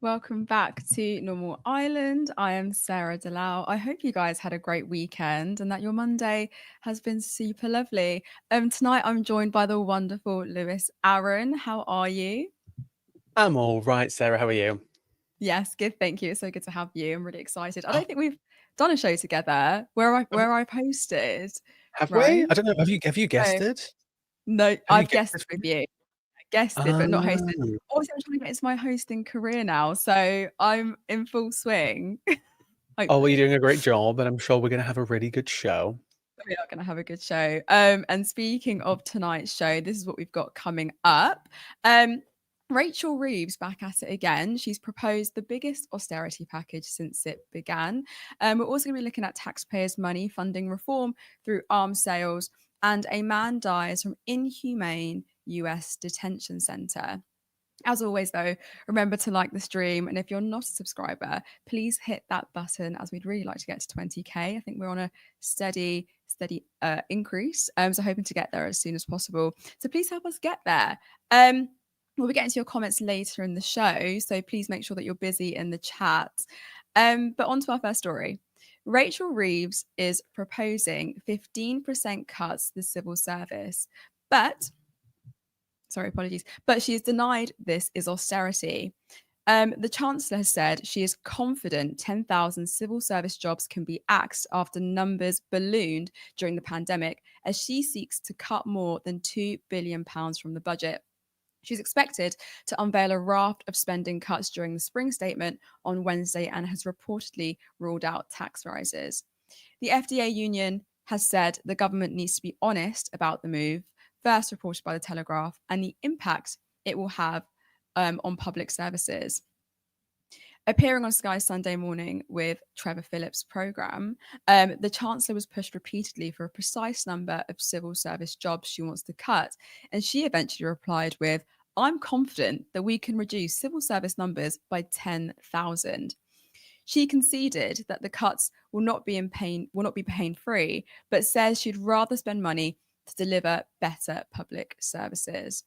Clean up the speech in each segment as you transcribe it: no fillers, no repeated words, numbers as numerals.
Welcome back to Normal Island. I am Sarah Delau. I hope you guys had a great weekend and that your Monday has been super lovely. Tonight I'm joined by the wonderful Lewis Aaron. How are you? I'm all right, Sarah. How are you? Yes, good. Thank you. It's so good to have you. I'm really excited. I Oh, don't think we've done a show together where I have, where I posted, have we? right? I don't know. Have you Oh guessed it? no, Have you I've guessed guested it? with you. Guested, Ah, but not hosted. Obviously, I'm trying to get into my hosting career now, so I'm in full swing. oh, well, you're Hopefully. doing a great job, and I'm sure we're going to have a really good show. We are going to have a good show. And speaking of tonight's show, this is what we've got coming up. Um, Rachel Reeves back at it again. She's proposed the biggest austerity package since it began. We're also going to be looking at taxpayers' money funding reform through arms sales, and a man dies from inhumane US detention center. As always, though, remember to like the stream. And if you're not a subscriber, please hit that button as we'd really like to get to 20K. I think we're on a steady increase. So hoping to get there as soon as possible. So please help us get there. We'll be getting to your comments later in the show. So please make sure that you're busy in the chat. But on to our first story. Rachel Reeves is proposing 15% cuts to the civil service. But sorry, apologies, but she has denied this is austerity. The Chancellor has said she is confident 10,000 civil service jobs can be axed after numbers ballooned during the pandemic, as she seeks to cut more than £2 billion from the budget. She's expected to unveil a raft of spending cuts during the spring statement on Wednesday and has reportedly ruled out tax rises. The FDA union has said the government needs to be honest about the move, first reported by the Telegraph, and the impact it will have on public services. Appearing on Sky Sunday Morning with Trevor Phillips' programme, the Chancellor was pushed repeatedly for a precise number of civil service jobs she wants to cut, and she eventually replied with, "I'm confident that we can reduce civil service numbers by 10,000." She conceded that the cuts will not be pain free, but says she'd rather spend money to deliver better public services.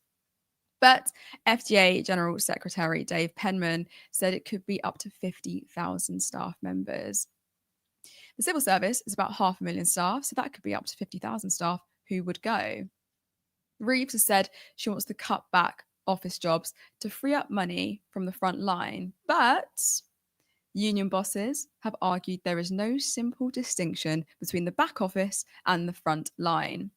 But FDA General Secretary Dave Penman said it could be up to 50,000 staff members. The civil service is about 500,000 staff, so that could be up to 50,000 staff who would go. Reeves has said she wants to cut back office jobs to free up money from the front line, but union bosses have argued there is no simple distinction between the back office and the front line.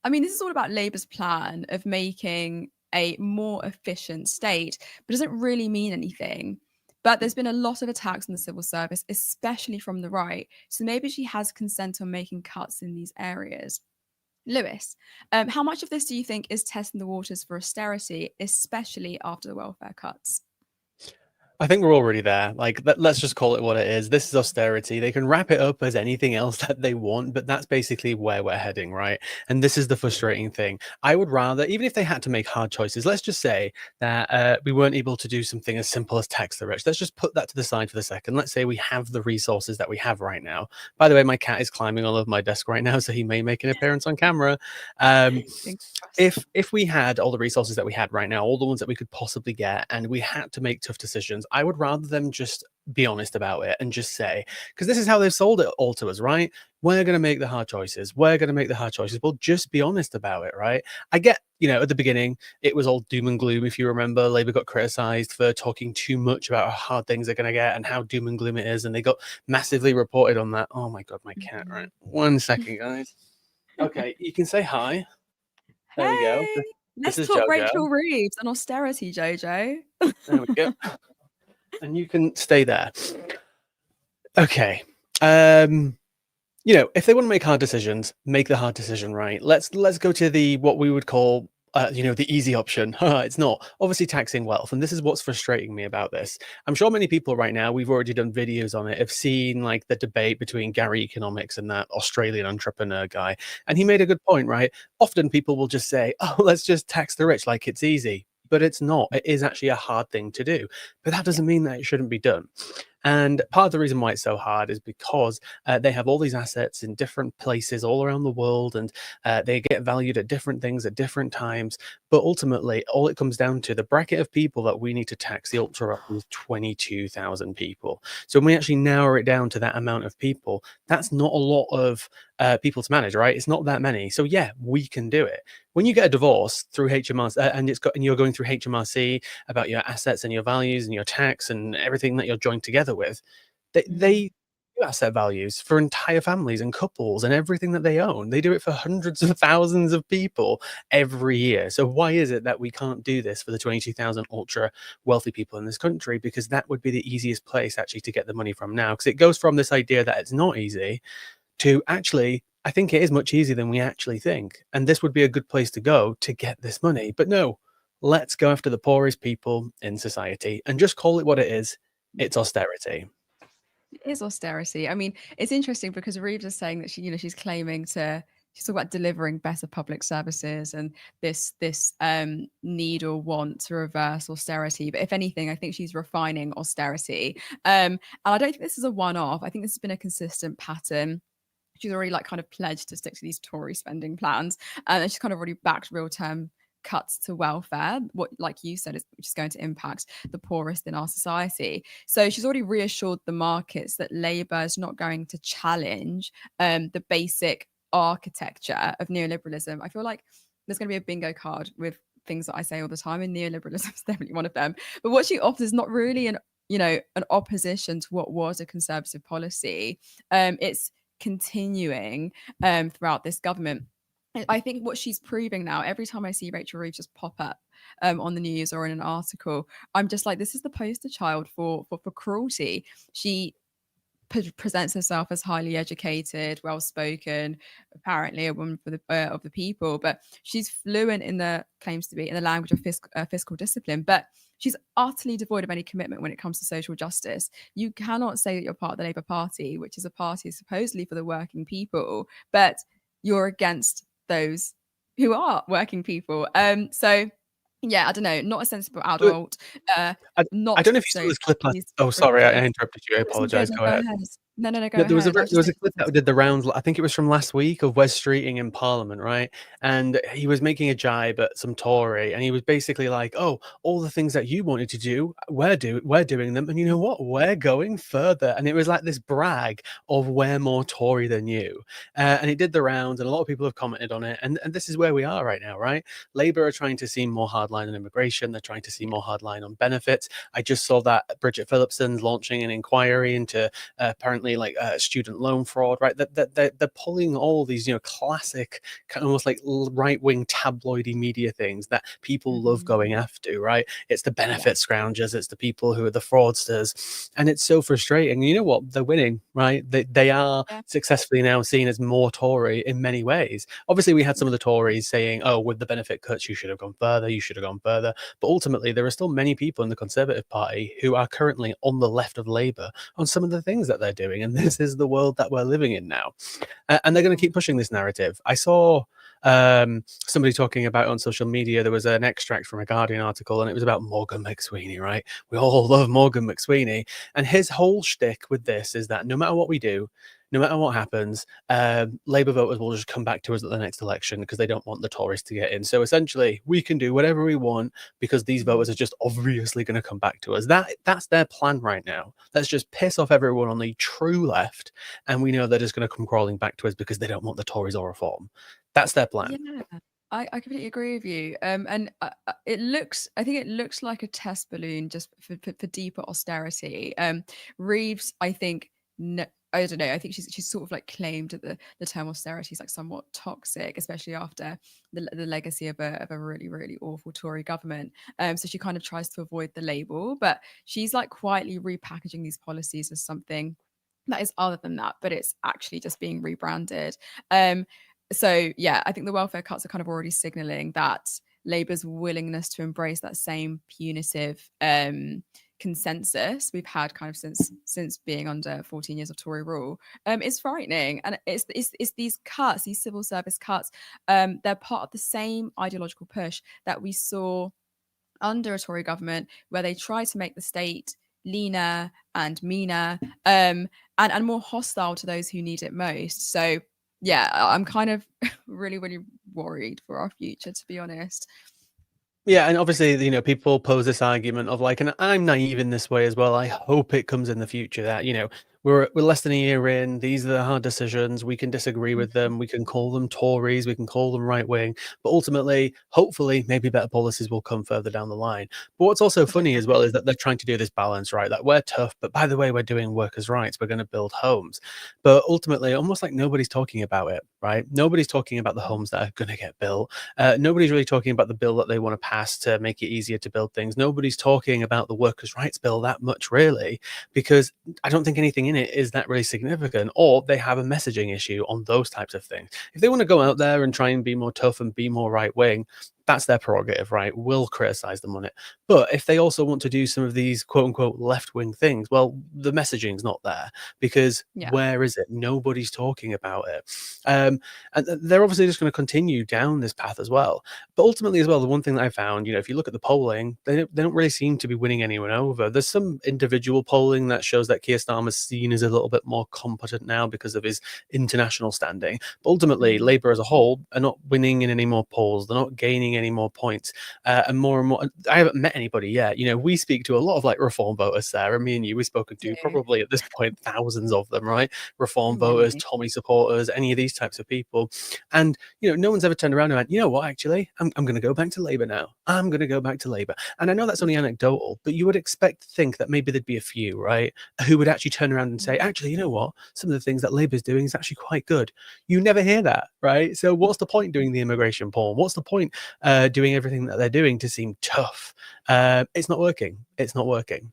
I mean, this is all about Labour's plan of making a more efficient state, but doesn't really mean anything. But there's been a lot of attacks on the civil service, especially from the right. So maybe she has consent on making cuts in these areas. Lewis, how much of this do you think is testing the waters for austerity, especially after the welfare cuts? I think we're already there. Like, let's just call it what it is. This is austerity. They can wrap it up as anything else that they want, but that's basically where we're heading, right? And this is the frustrating thing. I would rather, even if they had to make hard choices, let's just say that we weren't able to do something as simple as tax the rich. Let's just put that to the side for the second. Let's say we have the resources that we have right now. By the way, my cat is climbing all over my desk right now, so he may make an appearance on camera. Um, if we had all the resources that we had right now, all the ones that we could possibly get, and we had to make tough decisions, I would rather them just be honest about it and just say, because this is how they've sold it all to us, right? We're going to make the hard choices. We're going to make the hard choices. Well, just be honest about it, right? I get, at the beginning, it was all doom and gloom. If you remember, Labour got criticised for talking too much about how hard things are going to get and how doom and gloom it is. And they got massively reported on that. Oh my God, my cat, right? 1 second, guys. Okay, you can say hi. There we go. Hey, This let's is talk Jojo. Rachel Reeves and austerity, Jojo. There we go. And you can stay there. Okay. If they want to make hard decisions, make the hard decision, right? Let's go to the what we would call the easy option. It's not. Obviously taxing wealth. And this is what's frustrating me about this. I'm sure many people right now, we've already done videos on it, have seen like the debate between Gary Economics and that Australian entrepreneur guy. And he made a good point, right? Often people will just say, oh, let's just tax the rich like it's easy. But it's not. It is actually a hard thing to do. But that doesn't mean that it shouldn't be done. And part of the reason why it's so hard is because they have all these assets in different places all around the world, and they get valued at different things at different times. But ultimately, all it comes down to, the bracket of people that we need to tax the ultra wealthy is 22,000 people. So when we actually narrow it down to that amount of people, that's not a lot of people to manage, right? It's not that many. So yeah, we can do it. When you get a divorce through HMRC, and you're going through HMRC about your assets and your values and your tax and everything that you're joined together with, they do asset values for entire families and couples and everything that they own. They do it for hundreds of thousands of people every year. So why is it that we can't do this for the 22,000 ultra wealthy people in this country? Because that would be the easiest place actually to get the money from now. Because it goes from this idea that it's not easy to actually, I think it is much easier than we actually think. And this would be a good place to go to get this money. But no, let's go after the poorest people in society and just call it what it is. It's austerity. It is austerity. I mean, it's interesting because Reeves is saying that she's claiming to she's talking about delivering better public services and this need or want to reverse austerity. But if anything, I think she's refining austerity. And I don't think this is a one-off. I think this has been a consistent pattern. She's already like kind of pledged to stick to these Tory spending plans, and she's kind of already backed real term cuts to welfare, what like you said is which is going to impact the poorest in our society. So she's already reassured the markets that Labour is not going to challenge the basic architecture of neoliberalism. I feel like there's going to be a bingo card with things that I say all the time, and neoliberalism is definitely one of them. But what she offers is not really an opposition to what was a conservative policy. It's continuing throughout this government. I think what she's proving now, every time I see Rachel Reeves just pop up on the news or in an article, I'm just like, this is the poster child for cruelty. She presents herself as highly educated, well spoken, apparently a woman for of the people, but she's fluent in the claims to be in the language of fiscal discipline, but she's utterly devoid of any commitment when it comes to social justice. You cannot say that you're part of the Labour Party, which is a party supposedly for the working people, but you're against those who are working people. So yeah, I don't know, not a sensible But adult, I, I not don't know if you saw so this clip last. pleased Oh, with sorry, I this. interrupted you. I It's all good. apologize. No, Go go ahead. ahead. No, go No, there was ahead. I was there just was a saying clip that did the rounds. I think it was from last week of Wes Streeting in Parliament, right? And he was making a jibe at some Tory, and he was basically like, "Oh, all the things that you wanted to do, we're doing them, and you know what? We're going further." And it was like this brag of we're more Tory than you, and it did the rounds, and a lot of people have commented on it. And this is where we are right now, right? Labour are trying to seem more hardline on immigration. They're trying to seem more hardline on benefits. I just saw that Bridget Phillipson's launching an inquiry into apparently like student loan fraud, right? That they're pulling all these classic kind of almost like right wing tabloidy media things that people love Mhm. going after, right? It's the Yeah. benefit scroungers, it's the people who are the fraudsters, and it's so frustrating. You know what? They're winning, right? They are Yeah. successfully now seen as more Tory in many ways. Obviously, we had some of the Tories saying, "Oh, with the benefit cuts, you should have gone further. You should have gone further." But ultimately, there are still many people in the Conservative Party who are currently on the left of Labour on some of the things that they're doing. And this is the world that we're living in now. And they're going to Mhm. keep pushing this narrative. I saw somebody talking about on social media. There was an extract from a Guardian article, and it was about Morgan McSweeney, right? We all love Morgan McSweeney. And his whole shtick with this is that no matter what we do, no matter what happens, Labour voters will just come back to us at the next election because they don't want the Tories to get in. So essentially, we can do whatever we want because these voters are Mhm. just obviously going to come back to us. That's their plan right now. Let's just piss off everyone on the true left, and we know they're just going to come crawling back to us because they don't want the Tories or reform. That's their plan. Yeah, I completely agree with you. And I think it looks like a test balloon just for deeper austerity. Reeves, I think, no, I don't know. I think she's sort of like claimed that the term austerity is like somewhat toxic, especially after the legacy of a really really awful Tory government. So she kind of tries to avoid the label, but she's like quietly repackaging these policies as something that is other than that, but it's actually just being rebranded. Um, so yeah, I think the welfare cuts are kind of already signaling that Labour's willingness to embrace that same punitive consensus we've had kind of since being under 14 years of Tory rule is frightening. And it's these cuts, these civil service cuts, they're part of the same ideological push that we saw under a Tory government where they tried to make the state leaner and meaner, and more hostile to those who need it most. So yeah, I'm kind of really, really worried for our future, to be honest. Yeah, and obviously, people pose this argument of like, and I'm naive in this way as well. I hope it comes in the future that, we're less than a year in. These are the hard decisions. We can disagree with them. We can call them Tories. We can call them right wing. But ultimately, hopefully, maybe better policies will come further down the line. But what's also funny as well is that they're trying to do this balance, right? That we're tough, but by the way, we're doing workers' rights. We're going to build homes. But ultimately, almost like nobody's talking about it, right? Nobody's talking about the homes that are going to get built. Nobody's really talking about the bill that they want to pass to make it easier to build things. Nobody's talking about the workers' rights bill that much, really, because I don't think anything in it is that really significant, or they have a messaging issue on those types of things. If they want to go out there and try and be more tough and be more right wing, that's their prerogative, right? We'll criticize them on it. But if they also want to do some of these quote unquote left wing things, well, the messaging's not there because Yeah. where is it? Nobody's talking about it. And they're obviously just going to continue down this path as well. But ultimately, as well, the one thing that I found, if you look at the polling, they don't really seem to be winning anyone over. There's some individual polling that shows that Keir Starmer's seen as a little bit more competent now because of his international standing. But ultimately, Labour as a whole are not winning in any more polls. They're not gaining any more points. And more, I haven't met anybody yet. We speak to a lot of like reform voters, Sarah. Me and you, we've spoken to probably at this point thousands of them, right? Reform voters, Tommy supporters, any of these types of people. And, no one's ever turned around and went, you know what, actually, I'm going to go back to Labour now. I'm going to go back to Labour. And I know that's only anecdotal, but you would expect to think that maybe there'd be a few, right, who would actually turn around and say, actually, you know what, some of the things that Labour's doing is actually quite good. You never hear that, right? So what's the point doing the immigration porn? What's the point doing everything that they're doing to seem tough? It's not working. It's not working.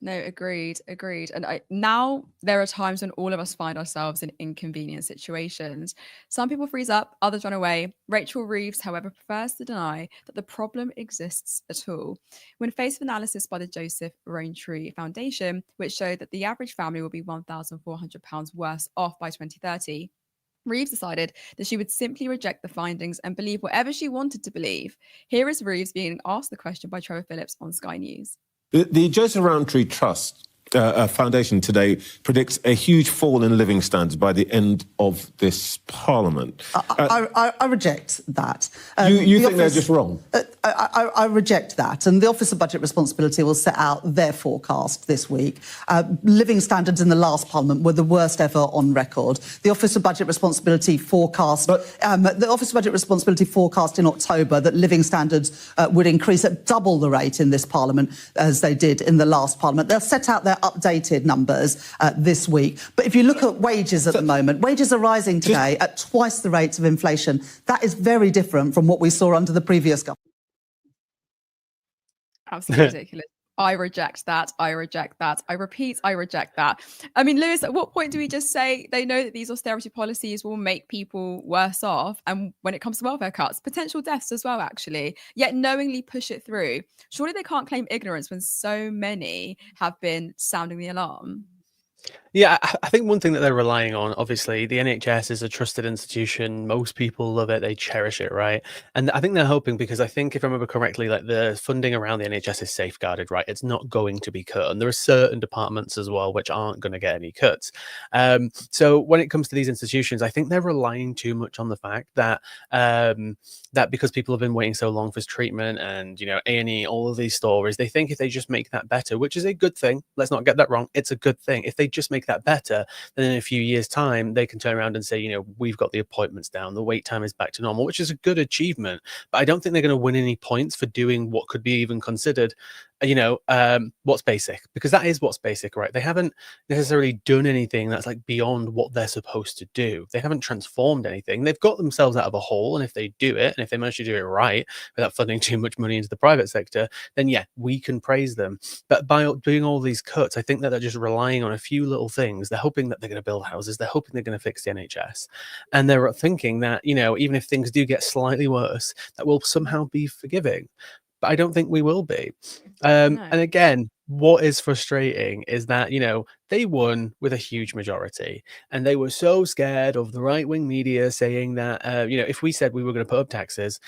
No, agreed, agreed. And now there are times when all of us find ourselves in inconvenient situations. Some people freeze up, others run away. Rachel Reeves, however, prefers to deny that the problem exists at all. When faced with analysis by the Joseph Rowntree Foundation, which showed that the average family will be £1,400 worse off by 2030, Reeves decided that she would simply reject the findings and believe whatever she wanted to believe. Here is Reeves being asked the question by Trevor Phillips on Sky News. The Joseph Rowntree Trust Foundation today predicts a huge fall in living standards by the end of this Parliament. I reject that. You think they're just wrong? I reject that. And the Office of Budget Responsibility will set out their forecast this week. Living standards in the last Parliament were the worst ever on record. The Office of Budget Responsibility forecast in October that living standards would increase at double the rate in this Parliament as they did in the last Parliament. They'll set out their updated numbers this week. But if you look at wages at the moment, wages are rising today at twice the rates of inflation. That is very different from what we saw under the previous government. Absolutely ridiculous. I reject that. I reject that. I repeat, I reject that. I mean, Lewis, at what point do we just say they know that these austerity policies will make people worse off? And when it comes to welfare cuts, potential deaths as well, actually, yet knowingly push it through. Surely they can't claim ignorance when so many have been sounding the alarm. Yeah, I think one thing that they're relying on, obviously, the NHS is a trusted institution. Most people love it. They cherish it, right? And I think they're hoping, because I think, if I remember correctly, like the funding around the NHS is safeguarded, right? It's not going to be cut. And there are certain departments as well which aren't going to get any cuts. So when it comes to these institutions, I think they're relying too much on the fact that that because people have been waiting so long for treatment and, A&E, all of these stories, they think if they just make that better, which is a good thing, let's not get that wrong, it's a good thing. If they just make that better, then in a few years' time, they can turn around and say, we've got the appointments down, the wait time is back to normal, which is a good achievement. But I don't think they're going to win any points for doing what could be even considered, what's basic, because that is what's basic, right? They haven't necessarily done anything that's like beyond what they're supposed to do. They haven't transformed anything. They've got themselves out of a hole, and if they do it, and if they manage to do it right without funding too much money into the private sector, then yeah, we can praise them. But by doing all these cuts, I think that they're just relying on a few little things. They're hoping that they're going to build houses. They're hoping they're going to fix the NHS, and they're thinking that even if things do get slightly worse, that will somehow be forgiving. But I don't think we will be. No. And again, what is frustrating is that, they won with a huge majority. And they were so scared of the right-wing media saying that, if we said we were going to put up taxes,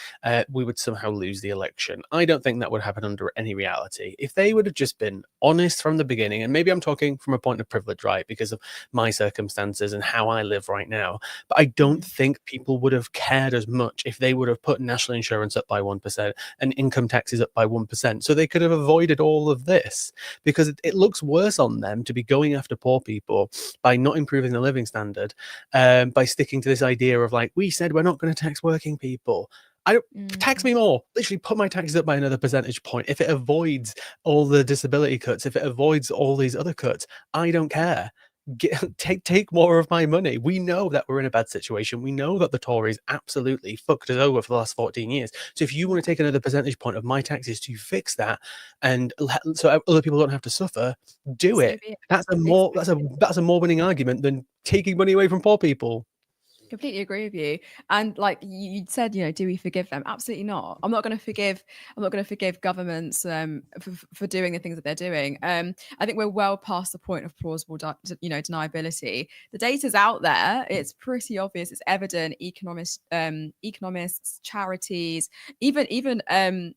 we would somehow lose the election. I don't think that would happen under any reality. If they would have just been honest from the beginning, and maybe I'm talking from a point of privilege, right, because of my circumstances and how I live right now, but I don't think people would have cared as much if they would have put national insurance up by 1% and income taxes up by 1%. So they could have avoided all of this, because it looks worse on them to be going after poor people by not improving the living standard, by sticking to this idea of like, we said we're not going to tax working people. I don't tax me more. Literally put my taxes up by another percentage point. If it avoids all the disability cuts, if it avoids all these other cuts, I don't care. Take more of my money. We know that we're in a bad situation. We know that the Tories absolutely fucked us over for the last 14 years. So if you want to take another percentage point of my taxes to fix that, and so other people don't have to suffer, do So it. be it. That's Exactly. a more winning argument than taking money away from poor people. Completely agree with you. And like you said, do we forgive them? Absolutely not. I'm not going to forgive governments for doing the things that they're doing. I think we're well past the point of plausible deniability. The data's out there. It's pretty obvious. It's evident. Economists, charities, even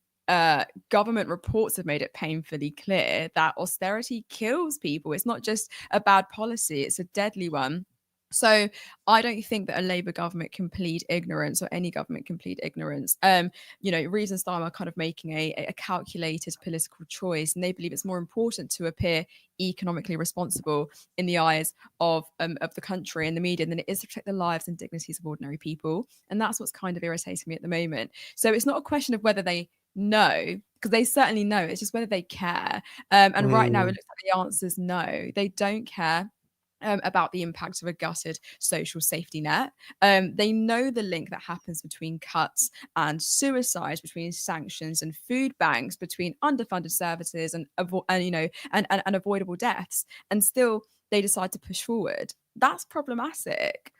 government reports have made it painfully clear that austerity kills people. It's not just a bad policy, it's a deadly one. So I don't think that a Labour government can plead ignorance, or any government can plead ignorance. Reeves and Starmer are kind of making a calculated political choice, and they believe it's more important to appear economically responsible in the eyes of the country and the media than it is to protect the lives and dignities of ordinary people. And that's what's kind of irritating me at the moment. So it's not a question of whether they know, because they certainly know. It's just whether they care. And right now, it looks like the answer is no. They don't care about the impact of a gutted social safety net. They know the link that happens between cuts and suicides, between sanctions and food banks, between underfunded services and avoidable deaths, and still they decide to push forward. That's problematic.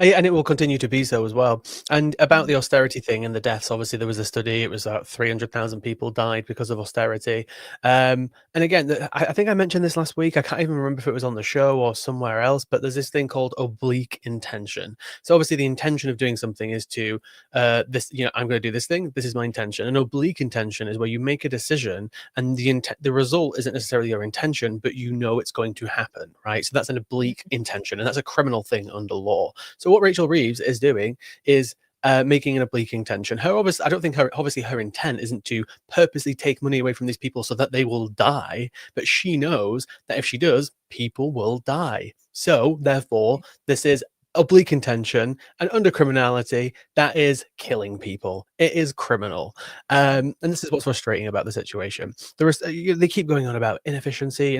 And it will continue to be so as well. And about the austerity thing and the deaths, obviously there was a study. It was 300,000 people died because of austerity. And again, I think I mentioned this last week. I can't even remember if it was on the show or somewhere else, but there's this thing called oblique intention. So obviously the intention of doing something is to I'm going to do this thing. This is my intention. An oblique intention is where you make a decision and the result isn't necessarily your intention, but you know it's going to happen, right? So that's an oblique intention, and that's a criminal thing under law. So what Rachel Reeves is doing is making an oblique intention. I don't think her intent isn't to purposely take money away from these people so that they will die, but she knows that if she does, people will die. So therefore, this is oblique intention, and under criminality, that is killing people. It is criminal. And this is what's frustrating about the situation. They keep going on about inefficiency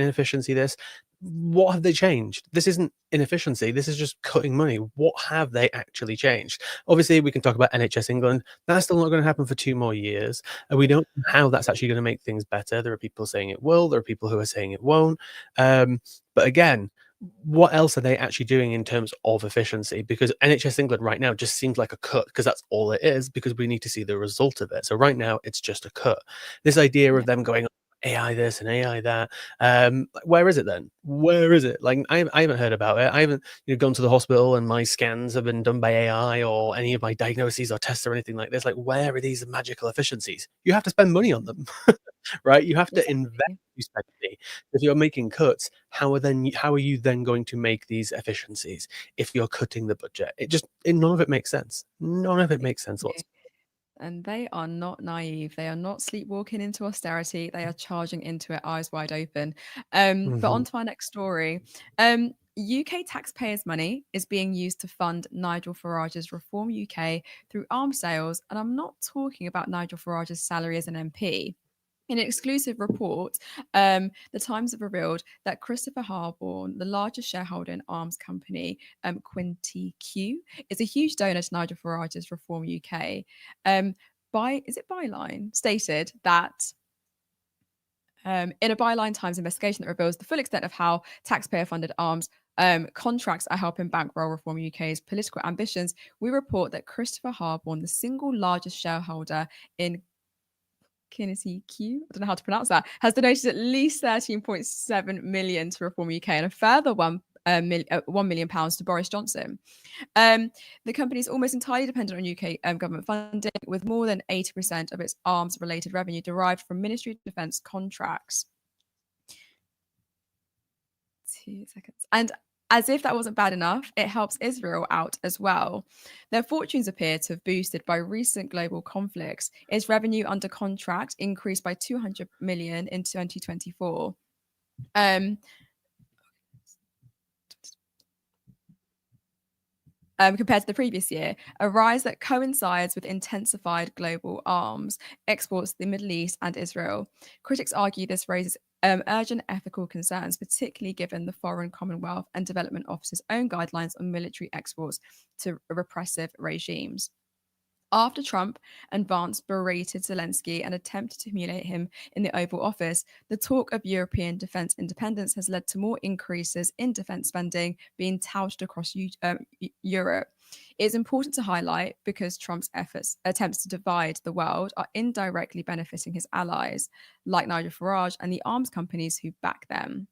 this. What have they changed? This isn't inefficiency. This is just cutting money. What have they actually changed? Obviously, we can talk about NHS England. That's still not going to happen for 2 more years. And we don't know how that's actually going to make things better. There are people saying it will. There are people who are saying it won't. But again, what else are they actually doing in terms of efficiency? Because NHS England right now just seems like a cut, because that's all it is, because we need to see the result of it. So right now, it's just a cut. This idea of them going AI this and AI that, where is it then? Where is it? Like, I haven't heard about it. I haven't gone to the hospital and my scans have been done by AI, or any of my diagnoses or tests or anything like this. Like, where are these magical efficiencies? You have to spend money on them, right? You have to invest. Exactly. You spend money. If you're making cuts, how are you then going to make these efficiencies if you're cutting the budget? None of it makes sense. None of it makes sense whatsoever. And they are not naive. They are not sleepwalking into austerity. They are charging into it eyes wide open. But on to our next story. UK taxpayers' money is being used to fund Nigel Farage's Reform UK through arms sales. And I'm not talking about Nigel Farage's salary as an MP. In an exclusive report, the Times have revealed that Christopher Harborne, the largest shareholder in arms company Quinty is a huge donor to Nigel Farage's Reform UK. Byline stated that in a Byline Times investigation that reveals the full extent of how taxpayer-funded arms contracts are helping bankroll Reform UK's political ambitions, we report that Christopher Harborne, the single largest shareholder in Q, I don't know how to pronounce that, has donated at least 13.7 million to Reform UK and a further £1 million to Boris Johnson. The company is almost entirely dependent on UK government funding, with more than 80% of its arms-related revenue derived from Ministry of Defence contracts. 2 seconds. And as if that wasn't bad enough, it helps Israel out as well. Their fortunes appear to have boosted by recent global conflicts. Its revenue under contract increased by 200 million in 2024. Compared to the previous year, a rise that coincides with intensified global arms exports to the Middle East and Israel. Critics argue this raises urgent ethical concerns, particularly given the Foreign Commonwealth and Development Office's own guidelines on military exports to repressive regimes. After Trump and Vance berated Zelensky and attempted to humiliate him in the Oval Office, the talk of European defence independence has led to more increases in defence spending being touted across Europe. It is important to highlight because Trump's attempts to divide the world are indirectly benefiting his allies, like Nigel Farage and the arms companies who back them.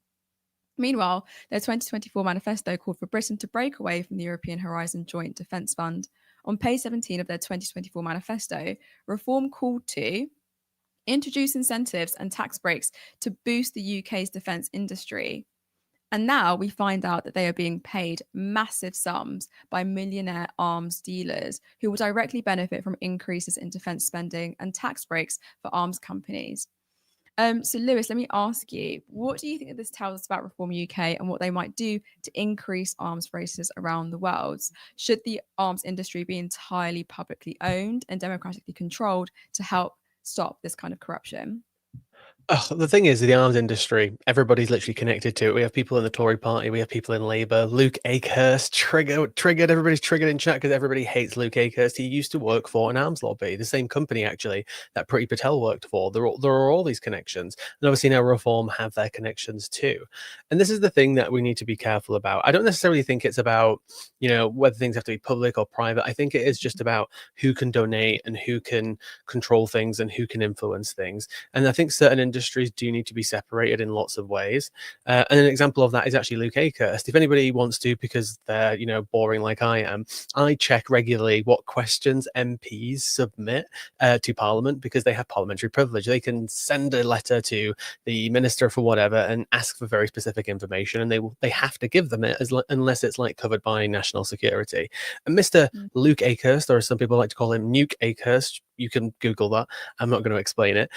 Meanwhile, their 2024 manifesto called for Britain to break away from the European Horizon Joint Defence Fund. On page 17 of their 2024 manifesto, Reform called to introduce incentives and tax breaks to boost the UK's defence industry. And now we find out that they are being paid massive sums by millionaire arms dealers who will directly benefit from increases in defence spending and tax breaks for arms companies. So, Lewis, let me ask you, what do you think that this tells us about Reform UK and what they might do to increase arms races around the world? Should the arms industry be entirely publicly owned and democratically controlled to help stop this kind of corruption? Oh, the thing is, the arms industry, everybody's literally connected to it. We have people in the Tory party, we have people in Labour. Luke Akehurst triggered, everybody's triggered in chat because everybody hates Luke Akehurst. He used to work for an arms lobby, the same company actually that Priti Patel worked for. There are all these connections. And obviously now Reform have their connections too. And this is the thing that we need to be careful about. I don't necessarily think it's about, whether things have to be public or private. I think it is just about who can donate and who can control things and who can influence things. And I think certain industries do need to be separated in lots of ways. And an example of that is actually Luke Akehurst. If anybody wants to, because they're, boring like I am, I check regularly what questions MPs submit to Parliament because they have parliamentary privilege. They can send a letter to the minister for whatever and ask for very specific information, and they have to give them it unless it's like covered by national security. And Mr. Luke Akehurst, or as some people like to call him, Nuke Akehurst, you can Google that. I'm not going to explain it.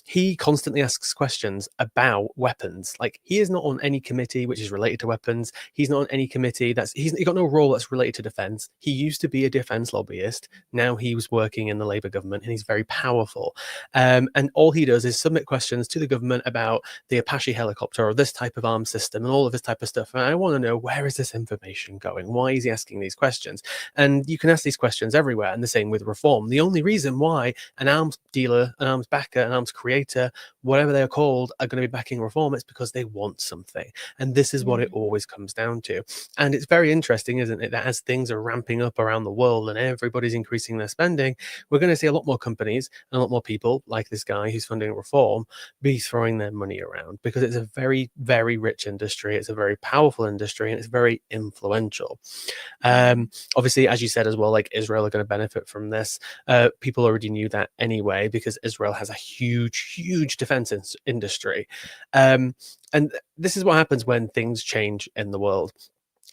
He constantly asks questions about weapons. Like, he is not on any committee which is related to weapons. He's not on any committee he's got no role that's related to defence. He used to be a defence lobbyist. Now he was working in the Labour government, and he's very powerful. And all he does is submit questions to the government about the Apache helicopter or this type of arms system and all of this type of stuff. And I want to know, where is this information going? Why is he asking these questions? And you can ask these questions everywhere. And the same with Reform. The only reason why an arms dealer, an arms backer, an arms creator, whatever they're called, are going to be backing Reform, it's because they want something. And this is what it always comes down to. And it's very interesting, isn't it, that as things are ramping up around the world and everybody's increasing their spending, we're going to see a lot more companies and a lot more people like this guy who's funding Reform be throwing their money around, because it's a very, very rich industry. It's a very powerful industry, and it's very influential. Obviously, as you said as well, like, Israel are going to benefit from this. People already knew that anyway, because Israel has a huge defense industry. And this is what happens when things change in the world.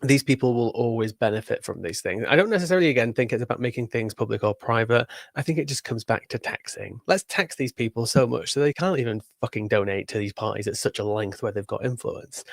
These people will always benefit from these things. I don't necessarily, again, think it's about making things public or private. I think it just comes back to taxing. Let's tax these people so much so they can't even fucking donate to these parties at such a length where they've got influence.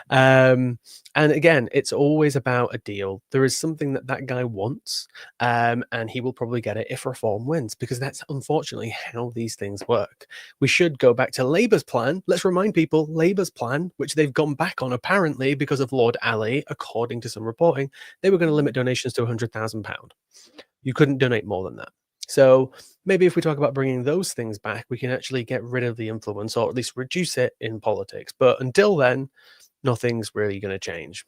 And again, it's always about a deal. There is something that guy wants, and he will probably get it if Reform wins, because that's unfortunately how these things work. We should go back to Labour's plan. Let's remind people, Labour's plan, which they've gone back on apparently because of Lord Ali, according to some reporting, they were going to limit donations to £100,000. You couldn't donate more than that. So maybe if we talk about bringing those things back, we can actually get rid of the influence, or at least reduce it in politics. But until then, nothing's really going to change.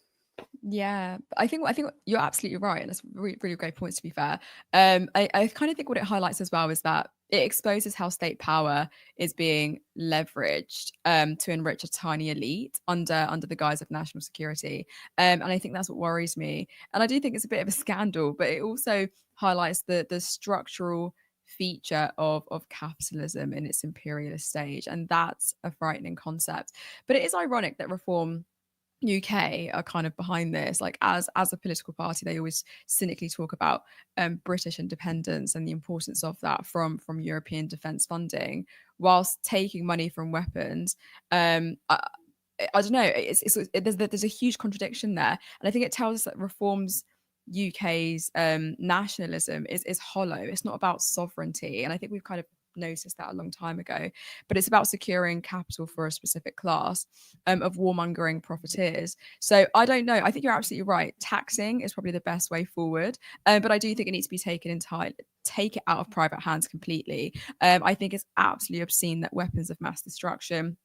Yeah, I think you're absolutely right, and that's really, really great points, to be fair. I kind of think what it highlights as well is that it exposes how state power is being leveraged to enrich a tiny elite under the guise of national security. And I think that's what worries me. And I do think it's a bit of a scandal, but it also highlights the structural feature of capitalism in its imperialist stage. And that's a frightening concept. But it is ironic that Reform UK are kind of behind this. Like as a political party, they always cynically talk about British independence and the importance of that from European defence funding, whilst taking money from weapons. I don't know. There's a huge contradiction there, and I think it tells us that Reform's UK's nationalism is hollow. It's not about sovereignty, and I think we've kind of noticed that a long time ago, but it's about securing capital for a specific class of warmongering profiteers. So I don't know. I think you're absolutely right. Taxing is probably the best way forward, but I do think it needs to be taken entirely, take it out of private hands completely. I think it's absolutely obscene that weapons of mass destruction,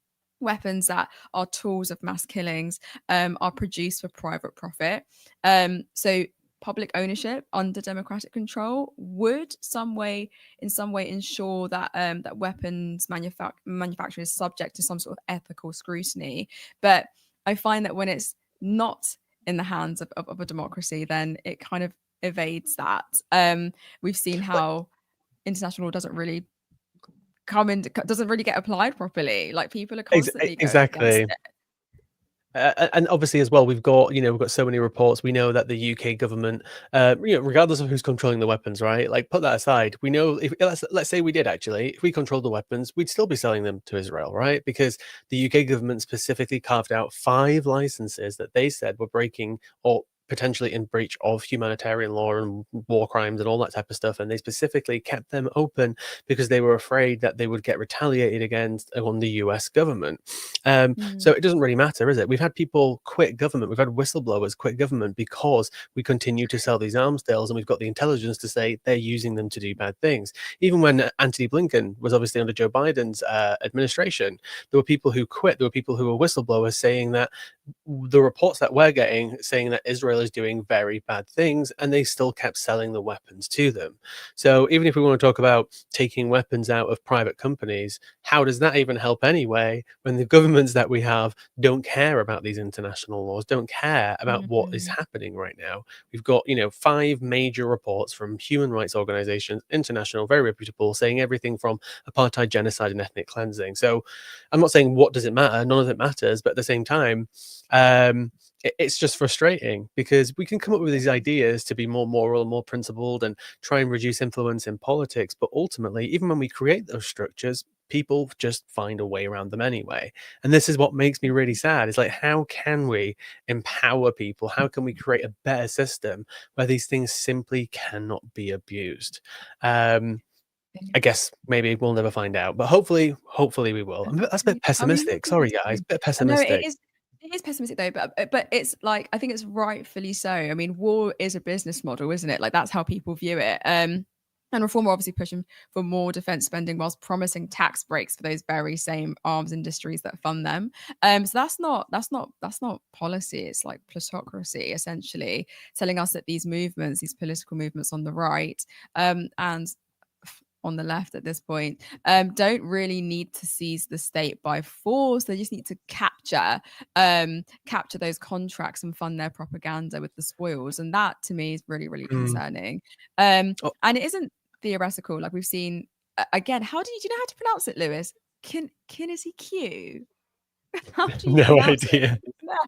weapons that are tools of mass killings, are produced for private profit. So public ownership under democratic control would in some way ensure that that weapons manufacturing is subject to some sort of ethical scrutiny. But I find that when it's not in the hands of a democracy, then it kind of evades that. We've seen how international law doesn't really get applied properly. Like people are constantly going against Exactly. it. And obviously as well, we've got so many reports. We know that the UK government, regardless of who's controlling the weapons, right? Like put that aside, we know if let's say we did actually, if we controlled the weapons, we'd still be selling them to Israel, right? Because the UK government specifically carved out 5 licenses that they said were breaking or potentially in breach of humanitarian law and war crimes and all that type of stuff, and they specifically kept them open because they were afraid that they would get retaliated against on the US government. So it doesn't really matter, is it? We've had people quit government, we've had whistleblowers quit government because we continue to sell these arms deals, and we've got the intelligence to say they're using them to do bad things. Even when Anthony Blinken was obviously under Joe Biden's administration, there were people who quit, there were people who were whistleblowers saying that the reports that we're getting saying that Israel is doing very bad things, and they still kept selling the weapons to them. So even if we want to talk about taking weapons out of private companies, how does that even help anyway when the governments that we have don't care about these international laws, don't care about what is happening right now? We've got 5 major reports from human rights organizations, international, very reputable, saying everything from apartheid, genocide, and ethnic cleansing. So I'm not saying what does it matter, none of it matters, but at the same time, it's just frustrating because we can come up with these ideas to be more moral, more principled, and try and reduce influence in politics. But ultimately, even when we create those structures, people just find a way around them anyway. And this is what makes me really sad. It's like, how can we empower people? How can we create a better system where these things simply cannot be abused? I guess maybe we'll never find out, but hopefully we will. That's a bit I mean, pessimistic. Sorry, guys, a bit no, pessimistic. it is pessimistic though, but it's like I think it's rightfully so. I mean, war is a business model, isn't it? Like that's how people view it. And Reform are obviously pushing for more defence spending whilst promising tax breaks for those very same arms industries that fund them. So that's not policy. It's like plutocracy, essentially, telling us that these political movements on the right, and on the left at this point, don't really need to seize the state by force. They just need to capture those contracts and fund their propaganda with the spoils. And that to me is really, really concerning. And it isn't theoretical. Like we've seen again, do you know how to pronounce it, Lewis? Kinetic Q. How do you No pronounce idea.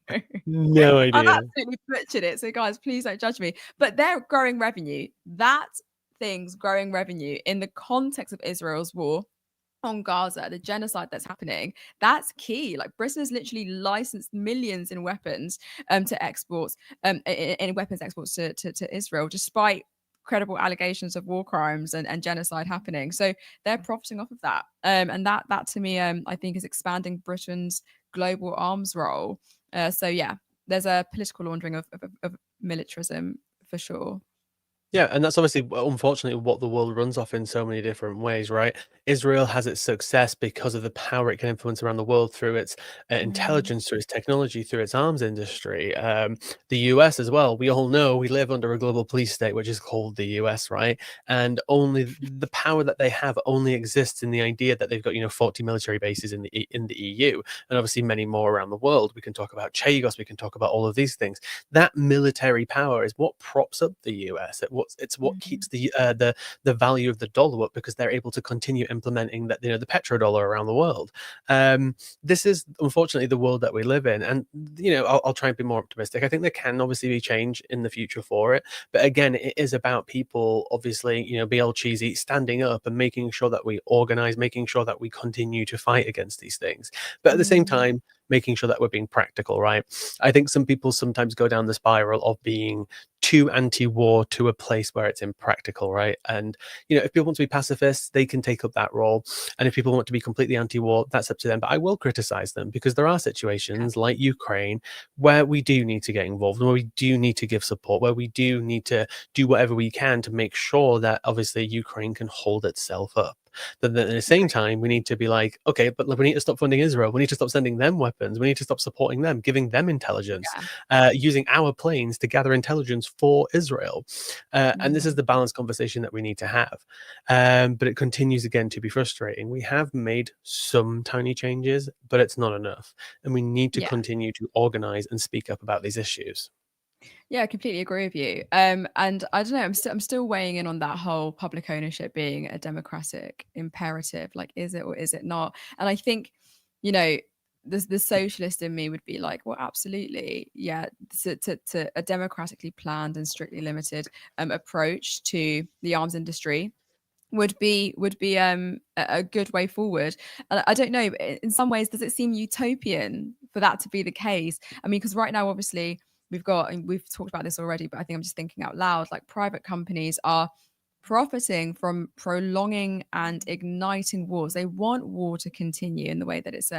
it? No. No I've idea. absolutely butchered it. So guys, please don't judge me. But they're growing revenue. That things growing revenue in the context of Israel's war on Gaza, the genocide that's happening, that's key. Like Britain has literally licensed millions in weapons to exports, in weapons exports to Israel, despite credible allegations of war crimes and genocide happening. So they're profiting off of that. And that to me, I think is expanding Britain's global arms role. So yeah, there's a political laundering of militarism for sure. Yeah, and that's obviously, unfortunately, what the world runs off in so many different ways, right? Israel has its success because of the power it can influence around the world through its Mm. intelligence, through its technology, through its arms industry. The US as well. We all know we live under a global police state, which is called the US, right? And only the power that they have only exists in the idea that they've got 40 military bases in the EU, and obviously many more around the world. We can talk about Chagos, we can talk about all of these things. That military power is what props up the US. It's what keeps Mhm. the value of the dollar up, because they're able to continue implementing that, the petrodollar around the world. This is unfortunately the world that we live in, and I'll try and be more optimistic. I think there can obviously be change in the future for it, but again, it is about people, obviously, be all cheesy, standing up and making sure that we organize, making sure that we continue to fight against these things, but at the same Mm. time, making sure that we're being practical, right? I think some people sometimes go down the spiral of being too anti-war to a place where it's impractical, right? And if people want to be pacifists, they can take up that role, and if people want to be completely anti-war, that's up to them. But I will criticize them, because there are Yeah. situations like Ukraine where we do need to get involved, where we do need to give support, where we do need to do whatever we can to make sure that obviously Ukraine can hold itself up. But then at the same Agreed. time, we need to be like, okay, but we need to stop funding Israel. We need to stop sending them weapons. We need to stop supporting them, giving them intelligence, Yeah. using our planes to gather intelligence for Israel. And this is Mm. the balanced conversation that we need to have. But it continues again to be frustrating. We have made some tiny changes, but it's not enough. And we need to Yeah. continue to organize and speak up about these issues. Yeah, I completely agree with you. And I don't know, I'm still weighing in on that whole public ownership being a democratic imperative. Like, is it or is it not? And I think, you know, the socialist in me would be like, well, absolutely, yeah. To a democratically planned and strictly limited approach to the arms industry would be a good way forward. And I don't know, in some ways, does it seem utopian for that to be the case? I mean, because right now, obviously, and we've talked about this already, but I think I'm just thinking out loud. Like, private companies are profiting from prolonging and igniting wars. They want war to continue in the way that it's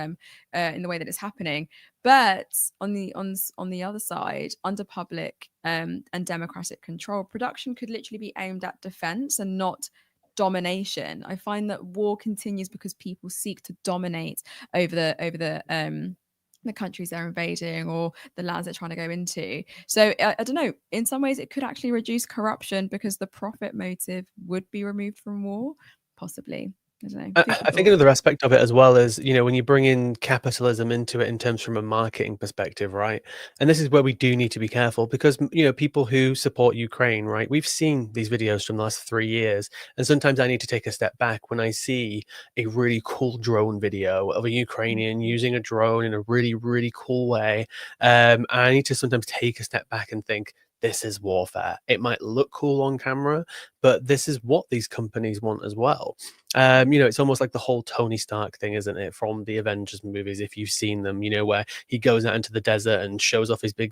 happening. But on the other side, under public and democratic control, production could literally be aimed at defense and not domination. I find that war continues because people seek to dominate over the countries they're invading or the lands they're trying to go into. So I don't know. In some ways, it could actually reduce corruption because the profit motive would be removed from war. Possibly. I don't know. Food for I think thought. another aspect of it as well is, when you bring in capitalism into it in terms from a marketing perspective, right? And this is where we do need to be careful, because, people who support Ukraine, right? We've seen these videos from the last 3 years. And sometimes I need to take a step back when I see a really cool drone video of a Ukrainian Mhm. using a drone in a really, really cool way. I need to sometimes take a step back and think, this is warfare. It might look cool on camera, but this is what these companies want as well. It's almost like the whole Tony Stark thing, isn't it? From the Avengers movies, if you've seen them, where he goes out into the desert and shows off his big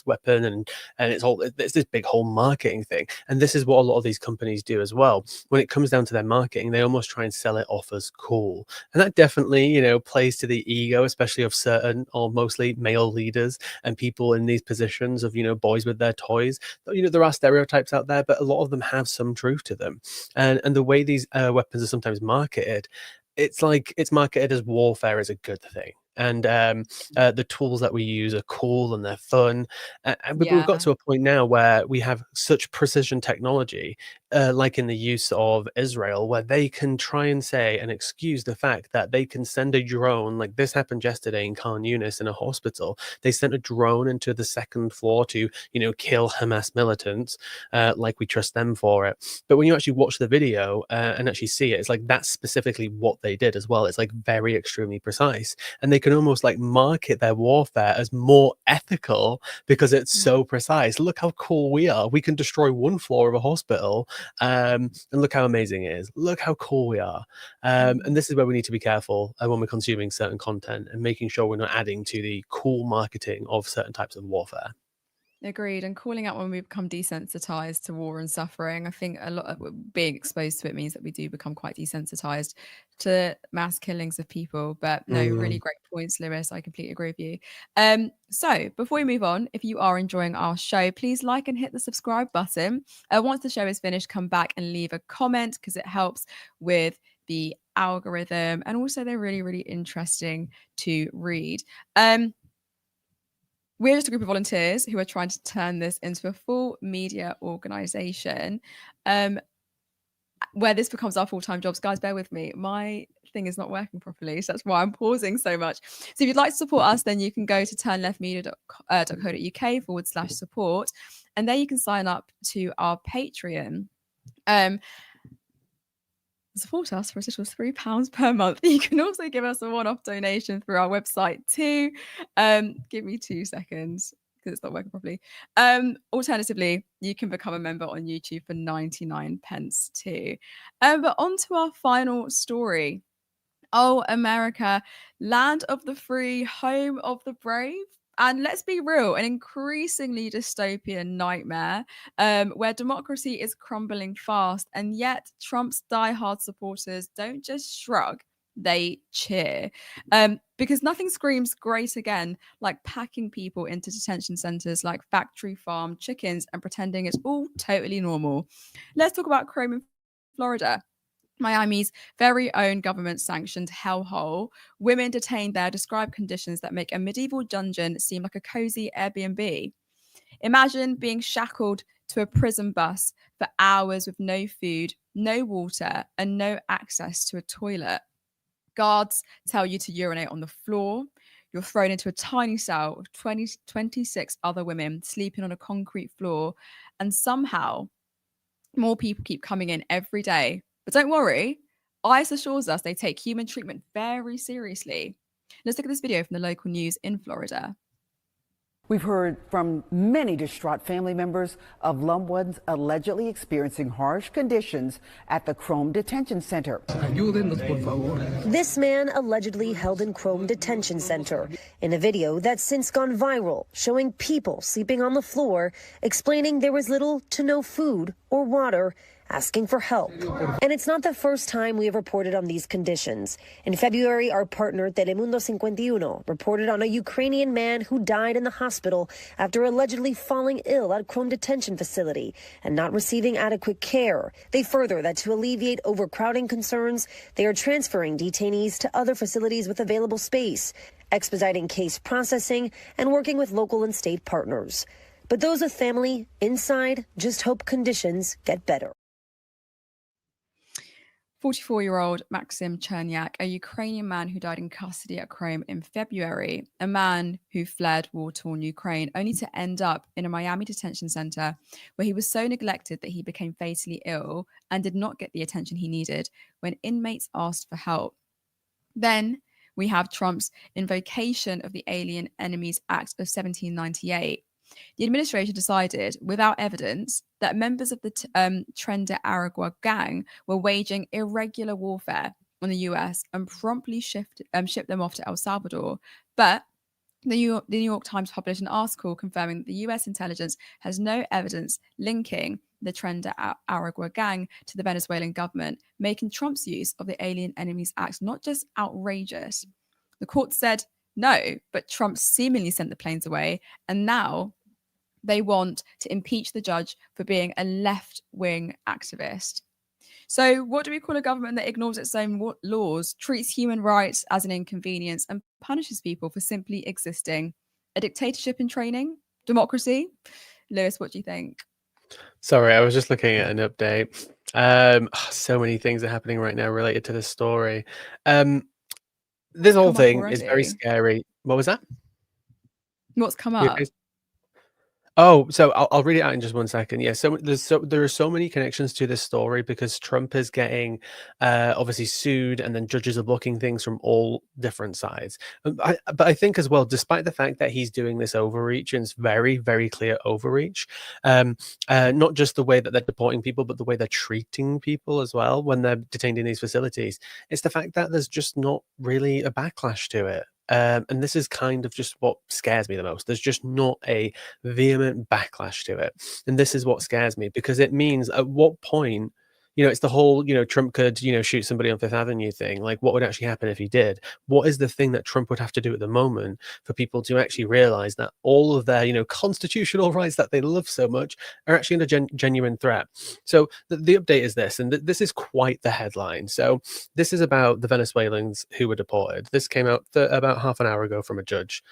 weapon, and it's this big whole marketing thing. And this is what a lot of these companies do as well. When it comes down to their marketing, they almost try and sell it off as cool, and that definitely, plays to the ego, especially of certain or mostly male leaders and people in these positions of, boys with their toys. There are stereotypes out there, but a lot of them have some truth to them. And the way these weapons are sometimes marketed, it's like it's marketed as warfare is a good thing. And the tools that we use are cool and they're fun. But we've got Yeah. to a point now where we have such precision technology, like in the use of Israel, where they can try and say and excuse the fact that they can send a drone. Like this happened yesterday in Khan Yunis in a hospital. They sent a drone into the second floor to, kill Hamas militants. Like we trust them for it. But when you actually watch the video and actually see it, it's like that's specifically what they did as well. It's like very extremely precise, and they can almost like market their warfare as more ethical because it's Mm. so precise. Look how cool we are. We can destroy one floor of a hospital, and look how amazing it is. Look how cool we are. And Mm. this is where we need to be careful when we're consuming certain content and making sure we're not adding to the cool marketing of certain types of warfare. Agreed. And calling out when we become desensitized to war and suffering. I think a lot of being exposed to it means that we do become quite desensitized to mass killings of people. But no, really great points, Lewis. I completely agree with you. So before we move on, if you are enjoying our show, please like and hit the subscribe button. Once the show is finished, come back and leave a comment because it helps with the algorithm, and also they're really, really interesting to read. We're just a group of volunteers who are trying to turn this into a full media organization, where this becomes our full-time jobs. Guys, bear with me. My thing is not working properly, so that's why I'm pausing so much. So if you'd like to support us, then you can go to turnleftmedia.co.uk/support, and there you can sign up to our Patreon. Support us for as little as £3 per month. You can also give us a one-off donation through our website too. Give me 2 seconds because it's not working properly. Alternatively, you can become a member on YouTube for 99 pence too. But on to our final story. Oh, America, land of the free, home of the brave. And let's be real, an increasingly dystopian nightmare where democracy is crumbling fast. And yet Trump's diehard supporters don't just shrug, they cheer. Because nothing screams great again like packing people into detention centers like factory farm chickens and pretending it's all totally normal. Let's talk about Chrome in Florida. Miami's very own government-sanctioned hellhole. Women detained there describe conditions that make a medieval dungeon seem like a cozy Airbnb. Imagine being shackled to a prison bus for hours with no food, no water, and no access to a toilet. Guards tell you to urinate on the floor. You're thrown into a tiny cell with 26 other women sleeping on a concrete floor. And somehow, more people keep coming in every day. But don't worry, ICE assures us they take human treatment very seriously. Let's look at this video from the local news in Florida. We've heard from many distraught family members of loved ones allegedly experiencing harsh conditions at the Chrome Detention Center. This man allegedly held in Chrome Detention Center in a video that's since gone viral, showing people sleeping on the floor, explaining there was little to no food or water, asking for help. And it's not the first time we have reported on these conditions. In February, our partner Telemundo 51 reported on a Ukrainian man who died in the hospital after allegedly falling ill at Chrome Detention Facility and not receiving adequate care. They further that to alleviate overcrowding concerns, they are transferring detainees to other facilities with available space, expediting case processing, and working with local and state partners. But those with family inside just hope conditions get better. 44-year-old Maxim Chernyak, a Ukrainian man who died in custody at Chrome in February, a man who fled war-torn Ukraine, only to end up in a Miami detention center where he was so neglected that he became fatally ill and did not get the attention he needed when inmates asked for help. Then we have Trump's invocation of the Alien Enemies Act of 1798. The administration decided, without evidence, that members of the Tren de Aragua gang were waging irregular warfare on the US and promptly shipped them off to El Salvador. But the New York Times published an article confirming that the US intelligence has no evidence linking the Tren de Aragua gang to the Venezuelan government, making Trump's use of the Alien Enemies Act not just outrageous. The court said no, but Trump seemingly sent the planes away, and now they want to impeach the judge for being a left-wing activist. So what do we call a government that ignores its own laws, treats human rights as an inconvenience, and punishes people for simply existing? A dictatorship in training? Democracy? Lewis, what do you think? Sorry, I was just looking at an update. So many things are happening right now related to this story. This whole thing is very scary. What was that? What's come up? Oh, so I'll read it out in just 1 second. Yeah, there are so many connections to this story because Trump is getting obviously sued, and then judges are blocking things from all different sides. But I think as well, despite the fact that he's doing this overreach, and it's very, very clear overreach, not just the way that they're deporting people, but the way they're treating people as well when they're detained in these facilities. It's the fact that there's just not really a backlash to it. And this is kind of just what scares me the most. There's just not a vehement backlash to it. And this is what scares me, because it means at what point, it's the whole, Trump could, shoot somebody on Fifth Avenue thing. Like, what would actually happen if he did? What is the thing that Trump would have to do at the moment for people to actually realize that all of their, constitutional rights that they love so much are actually under genuine threat? So the update is this, and this is quite the headline. So this is about the Venezuelans who were deported. This came out about half an hour ago from a judge.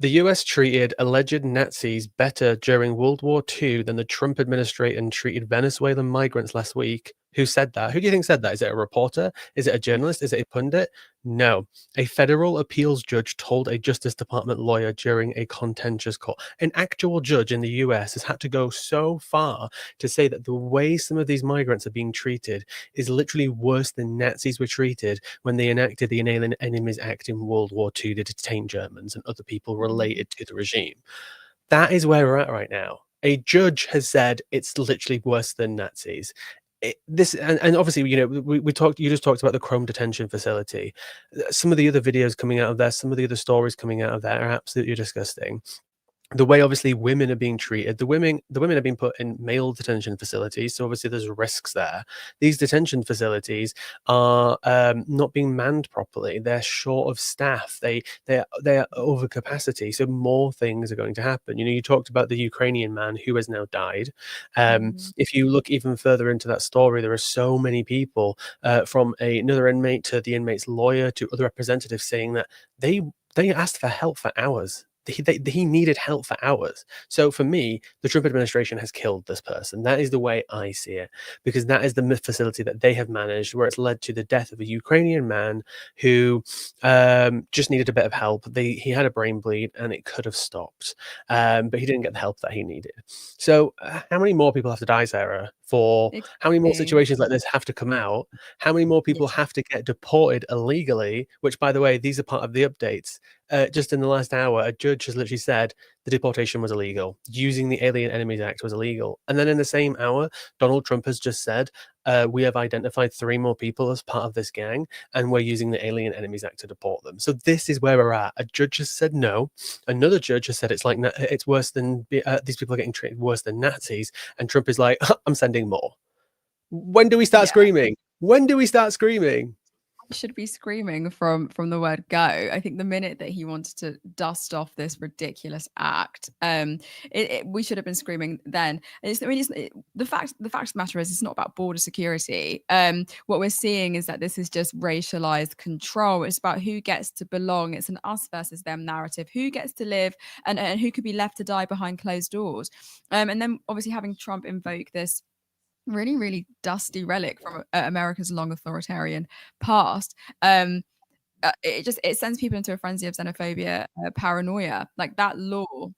The US treated alleged Nazis better during World War II than the Trump administration treated Venezuelan migrants last week. Who said that? Who do you think said that? Is it a reporter? Is it a journalist? Is it a pundit? No. A federal appeals judge told a Justice Department lawyer during a contentious court. An actual judge in the US has had to go so far to say that the way some of these migrants are being treated is literally worse than Nazis were treated when they enacted the Alien Enemies Act in World War II to detain Germans and other people related to the regime. That is where we're at right now. A judge has said it's literally worse than Nazis. And obviously, we talked. You just talked about the Chrome detention facility. Some of the other videos coming out of there, some of the other stories coming out of there are absolutely disgusting. The way obviously women are being treated, the women are being put in male detention facilities, so obviously there's risks there. These detention facilities are not being manned properly. They're short of staff. They're over capacity, so more things are going to happen. You talked about the Ukrainian man who has now died. If you look even further into that story, there are so many people, from another inmate to the inmate's lawyer to other representatives, saying that they asked for help for hours. He needed help for hours. So for me, the Trump administration has killed this person. That is the way I see it, because that is the facility that they have managed, where it's led to the death of a Ukrainian man who just needed a bit of help. He had a brain bleed and it could have stopped, but he didn't get the help that he needed. So how many more people have to die, Sarah? How many more situations like this have to come out? How many more people have to get deported illegally? Which, by the way, these are part of the updates. Just in the last hour, a judge has literally said the deportation was illegal. Using the Alien Enemies Act was illegal. And then in the same hour, Donald Trump has just said, we have identified 3 more people as part of this gang, and we're using the Alien Enemies Act to deport them. So this is where we're at. A judge has said no. Another judge has said it's worse than these people are getting treated worse than Nazis. And Trump is like, I'm sending more. When do we start screaming? When do we start screaming? Should be screaming from the word go. I think the minute that he wanted to dust off this ridiculous act, we should have been screaming then. The fact of the matter is, it's not about border security. What we're seeing is that this is just racialized control. It's about who gets to belong. It's an us versus them narrative. Who gets to live and who could be left to die behind closed doors. And then obviously having Trump invoke this really, really dusty relic from America's long authoritarian past. It sends people into a frenzy of xenophobia, paranoia. Like, that law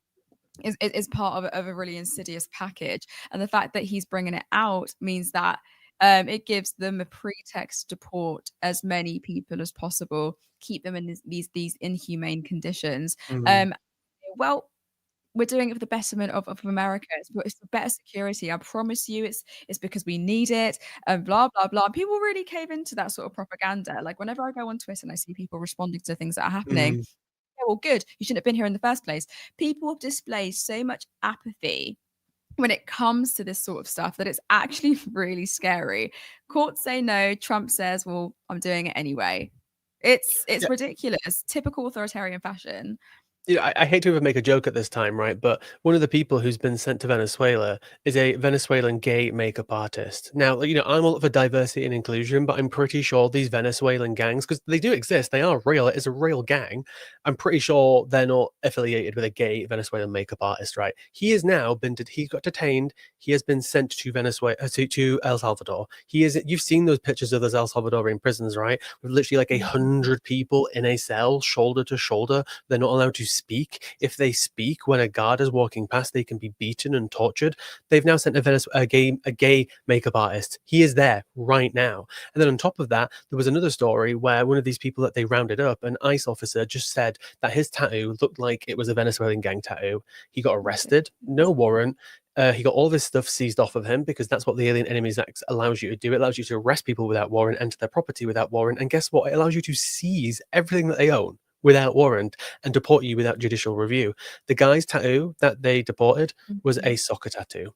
is part of a really insidious package, and the fact that he's bringing it out means that it gives them a pretext to deport as many people as possible, keep them in these inhumane conditions. Well, we're doing it for the betterment of America. It's for better security. I promise you, it's because we need it, and blah blah blah. And people really cave into that sort of propaganda. Like, whenever I go on Twitter and I see people responding to things that are happening, yeah, well, good. You shouldn't have been here in the first place. People have displayed so much apathy when it comes to this sort of stuff that it's actually really scary. Courts say no. Trump says, "Well, I'm doing it anyway." It's ridiculous. Typical authoritarian fashion. I hate to even make a joke at this time, right? But one of the people who's been sent to Venezuela is a Venezuelan gay makeup artist. Now, I'm all for diversity and inclusion, but I'm pretty sure these Venezuelan gangs, because they do exist, they are real, it is a real gang. I'm pretty sure they're not affiliated with a gay Venezuelan makeup artist, right? He got detained. He has been sent to Venezuela, to El Salvador. You've seen those pictures of those El Salvadorian prisons, right? With literally like 100 people in a cell, shoulder to shoulder. They're not allowed to speak. If they speak when a guard is walking past, they can be beaten and tortured. They've now sent a gay makeup artist. He is there right now. And then on top of that, there was another story where one of these people that they rounded up, an ICE officer, just said that his tattoo looked like it was a Venezuelan gang tattoo. He got arrested, no warrant. He got all this stuff seized off of him, because that's what the Alien Enemies Act allows you to do. It allows you to arrest people without warrant, enter their property without warrant, and guess what? It allows you to seize everything that they own without warrant and deport you without judicial review. The guy's tattoo that they deported was a soccer tattoo.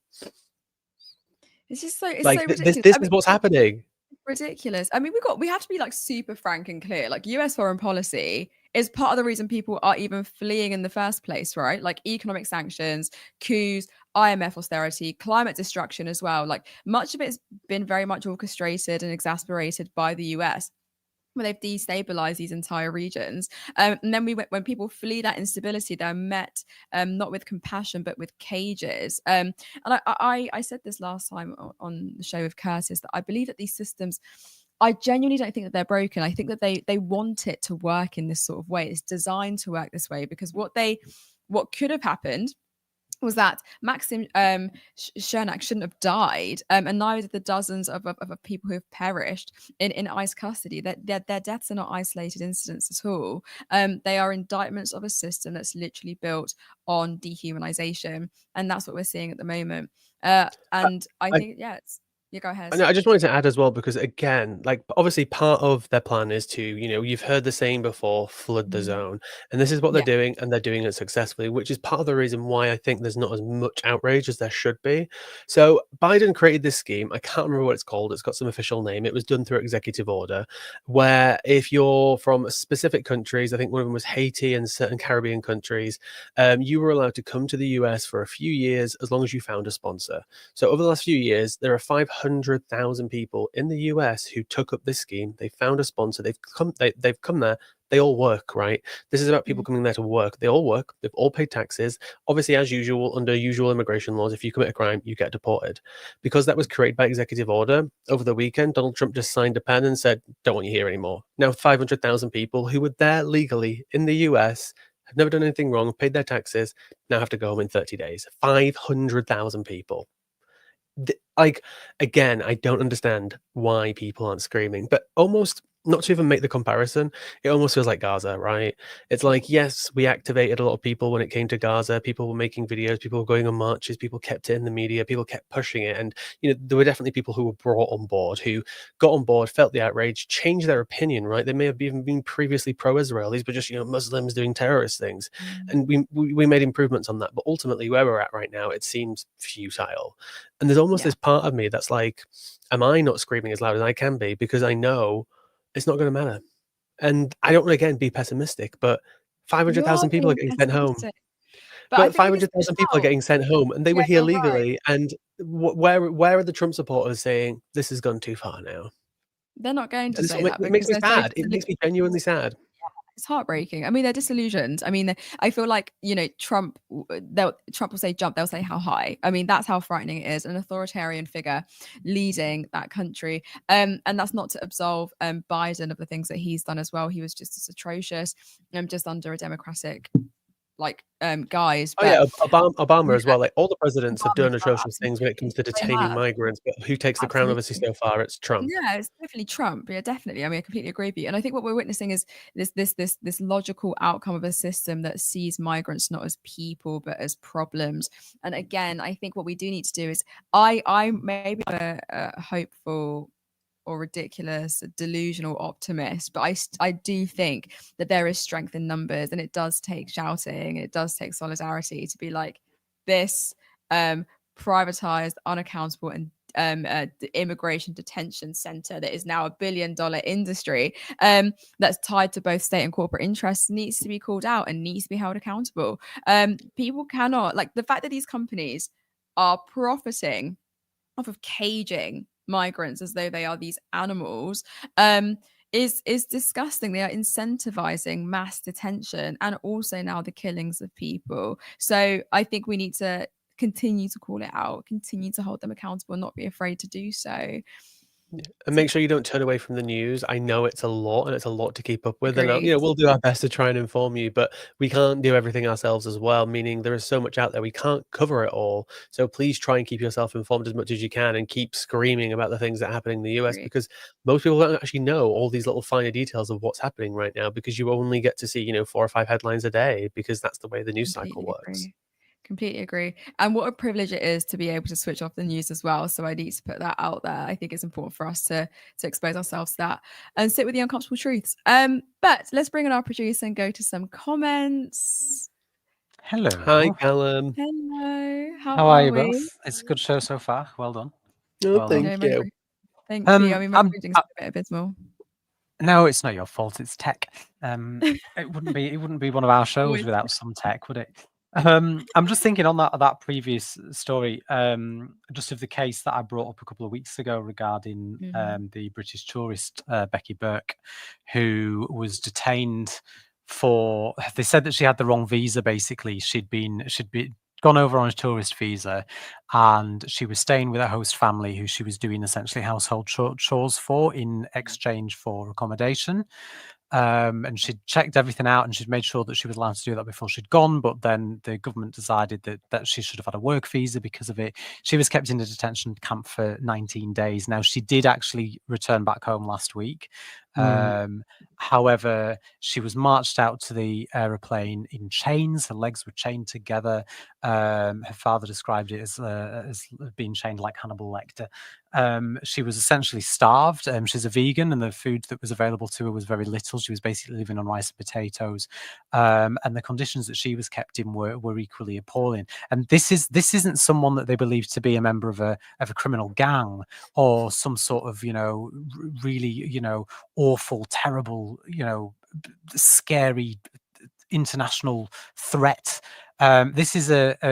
It's just so it's Like, so this ridiculous. this I mean, is what's happening. ridiculous. I mean, we have to be like super frank and clear. Like US foreign policy is part of the reason people are even fleeing in the first place, right? Like economic sanctions, coups, IMF austerity, climate destruction as well. Like much of it's been very much orchestrated and exasperated by the US, where they've destabilized these entire regions. And then when people flee that instability, they're met not with compassion but with cages. And I said this last time on the show with Curtis, that I believe that these systems, I genuinely don't think that they're broken. I think that they want it to work in this sort of way. It's designed to work this way, because what could have happened was that Maxim Chernak shouldn't have died, and neither did the dozens of people who have perished in ICE custody. Their deaths are not isolated incidents at all. They are indictments of a system that's literally built on dehumanization, and that's what we're seeing at the moment. And I think, yeah, go ahead. I just wanted to add as well, because again, like, obviously part of their plan is to, you've heard the saying before, flood the zone. And this is what they're Yeah. doing, and they're doing it successfully, which is part of the reason why I think there's not as much outrage as there should be. So Biden created this scheme. I can't remember what it's called. It's got some official name. It was done through executive order, where if you're from specific countries, I think one of them was Haiti and certain Caribbean countries, you were allowed to come to the US for a few years as long as you found a sponsor. So over the last few years, there are 500,000 people in the US who took up this scheme. They found a sponsor. They've come there. They all work, right? This is about people coming there to work. They all work. They've all paid taxes. Obviously, as usual, under usual immigration laws, if you commit a crime, you get deported. Because that was created by executive order over the weekend, Donald Trump just signed a pen and said, "Don't want you here anymore." Now, 500,000 people who were there legally in the US, have never done anything wrong, paid their taxes, now have to go home in 30 days. 500,000 people. Like, again, I don't understand why people aren't screaming, but almost not to even make the comparison, it almost feels like Gaza, right? It's like, yes, we activated a lot of people when it came to Gaza. People were making videos, people were going on marches, people kept it in the media, people kept pushing it. And, there were definitely people who were brought on board, who got on board, felt the outrage, changed their opinion, right? They may have even been previously pro-Israelis, but just, Muslims doing terrorist things. And we made improvements on that. But ultimately, where we're at right now, it seems futile. And there's almost this part of me that's like, am I not screaming as loud as I can be? Because I know it's not going to matter. And I don't want to, again, be pessimistic, but You are 500,000 people are being getting sent home. pessimistic, but I But think we need to push 500,000 people are out. getting sent home, and they were Yeah, here you're right. legally. And where are the Trump supporters saying this has gone too far now? They're not going to And it's say what that makes because me they're so sad. It makes me genuinely sad. it's heartbreaking. I mean, they're disillusioned. I mean, I feel like, Trump will say jump, they'll say how high. I mean, that's how frightening it is. An authoritarian figure leading that country. And that's not to absolve Biden of the things that he's done as well. He was just as atrocious, just under a democratic guise. Oh, yeah, But Obama yeah, as well. Like, all the presidents have Obama as done well, atrocious things when it comes to absolutely. They detaining have. migrants, but who takes the crown, obviously, Absolutely. so far? It's Trump. Yeah, it's definitely Trump. Yeah, definitely. I mean, I completely agree with you. And I think what we're witnessing is this logical outcome of a system that sees migrants not as people but as problems. And again, I think what we do need to do is I maybe a hopeful or ridiculous, delusional optimist, but I do think that there is strength in numbers, and it does take shouting, it does take solidarity to be like this privatized, unaccountable, and the immigration detention center that is now $1 billion industry that's tied to both state and corporate interests needs to be called out and needs to be held accountable. People cannot, like, the fact that these companies are profiting off of caging migrants as though they are these animals is disgusting. They are incentivizing mass detention and also now the killings of people. So I think we need to continue to call it out, continue to hold them accountable, and not be afraid to do so. And make sure you don't turn away from the news. I know it's a lot, and it's a lot to keep up with, and Agreed. we'll do our best to try and inform you, but we can't do everything ourselves as well. Meaning there is so much out there, we can't cover it all. So please try and keep yourself informed as much as you can, and keep screaming about the things that are happening in the US, Agreed. because most people don't actually know all these little finer details of what's happening right now, because you only get to see 4 or 5 headlines a day, because that's the way the news cycle Completely works. agree. Completely agree. And what a privilege it is to be able to switch off the news as well. So I need to put that out there. I think it's important for us to expose ourselves to that and sit with the uncomfortable truths. But let's bring in our producer and go to some comments. Hello. Hi, Callum. Hello. How are you we? both? It's a good show so far. Well done. Oh, Well thank No, you. thank you. I mean, my I'm- reading's a bit abysmal. No, it's not your fault. It's tech. It wouldn't be one of our shows Always. without some tech, would it? I'm just thinking on that previous story, just of the case that I brought up a couple of weeks ago regarding the British tourist Becky Burke, who was detained for. They said that she had the wrong visa. Basically, she'd gone over on a tourist visa, and she was staying with a host family who she was doing essentially household chores for in exchange for accommodation. And she'd checked everything out and she'd made sure that she was allowed to do that before she'd gone, but then the government decided that she should have had a work visa because of it. She was kept in a detention camp for 19 days. Now, she did actually return back home last week. However, she was marched out to the aeroplane in chains. Her legs were chained together. Her father described it as being chained like Hannibal Lecter. She was essentially starved. She's a vegan, and the food that was available to her was very little. She was basically living on rice and potatoes, and the conditions that she was kept in were equally appalling. And this isn't someone that they believe to be a member of a criminal gang or some sort of really awful, terrible, scary international threat. This is a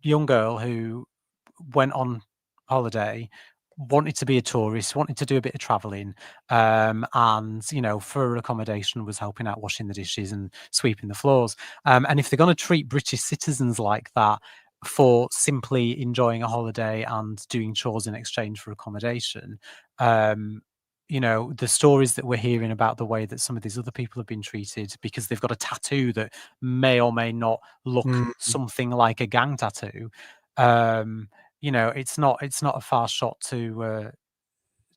young girl who went on holiday, wanted to be a tourist, wanted to do a bit of traveling, and for her accommodation was helping out washing the dishes and sweeping the floors. And if they're going to treat British citizens like that for simply enjoying a holiday and doing chores in exchange for accommodation, the stories that we're hearing about the way that some of these other people have been treated because they've got a tattoo that may or may not look something like a gang tattoo. It's not a far shot to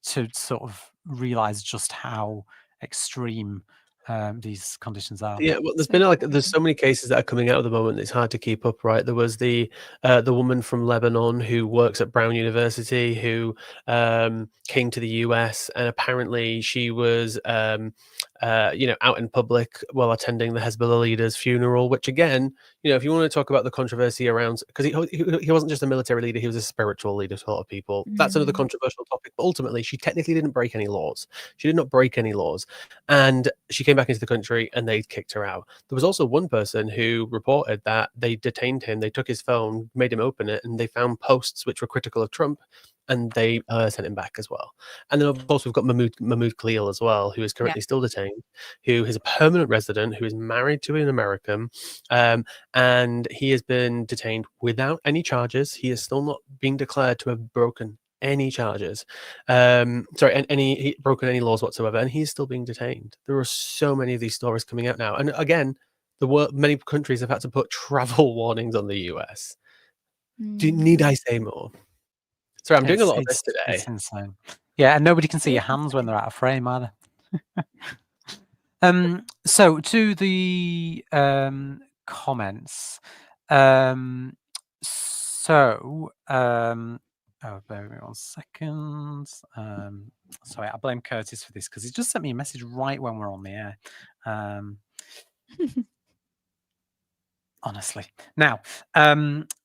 sort of realize just how extreme these conditions are. Yeah, well, there's so many cases that are coming out at the moment. It's hard to keep up, right? There was the woman from Lebanon who works at Brown University who came to the US, and apparently she was out in public while attending the Hezbollah leader's funeral. Which again, if you want to talk about the controversy around, because he wasn't just a military leader, he was a spiritual leader to a lot of people. That's another controversial topic. But ultimately, she technically didn't break any laws. She did not break any laws, and she came back into the country and they kicked her out. There was also one person who reported that they detained him, they took his phone, made him open it, and they found posts which were critical of Trump, and they sent him back as well. And then of course we've got Mahmoud Khalil as well, who is currently still detained, who is a permanent resident, who is married to an American, and he has been detained without any charges. He is still not being declared to have broken any charges, he broken any laws whatsoever, and he's still being detained. There are so many of these stories coming out now, and again, many countries have had to put travel warnings on the US. Need I say more? Sorry, I'm doing a lot of this today. It's insane. Yeah, and nobody can see your hands when they're out of frame either. So to the comments. Bear with me 1 second. Sorry, I blame Curtis for this because he just sent me a message right when we're on the air. Honestly. Now,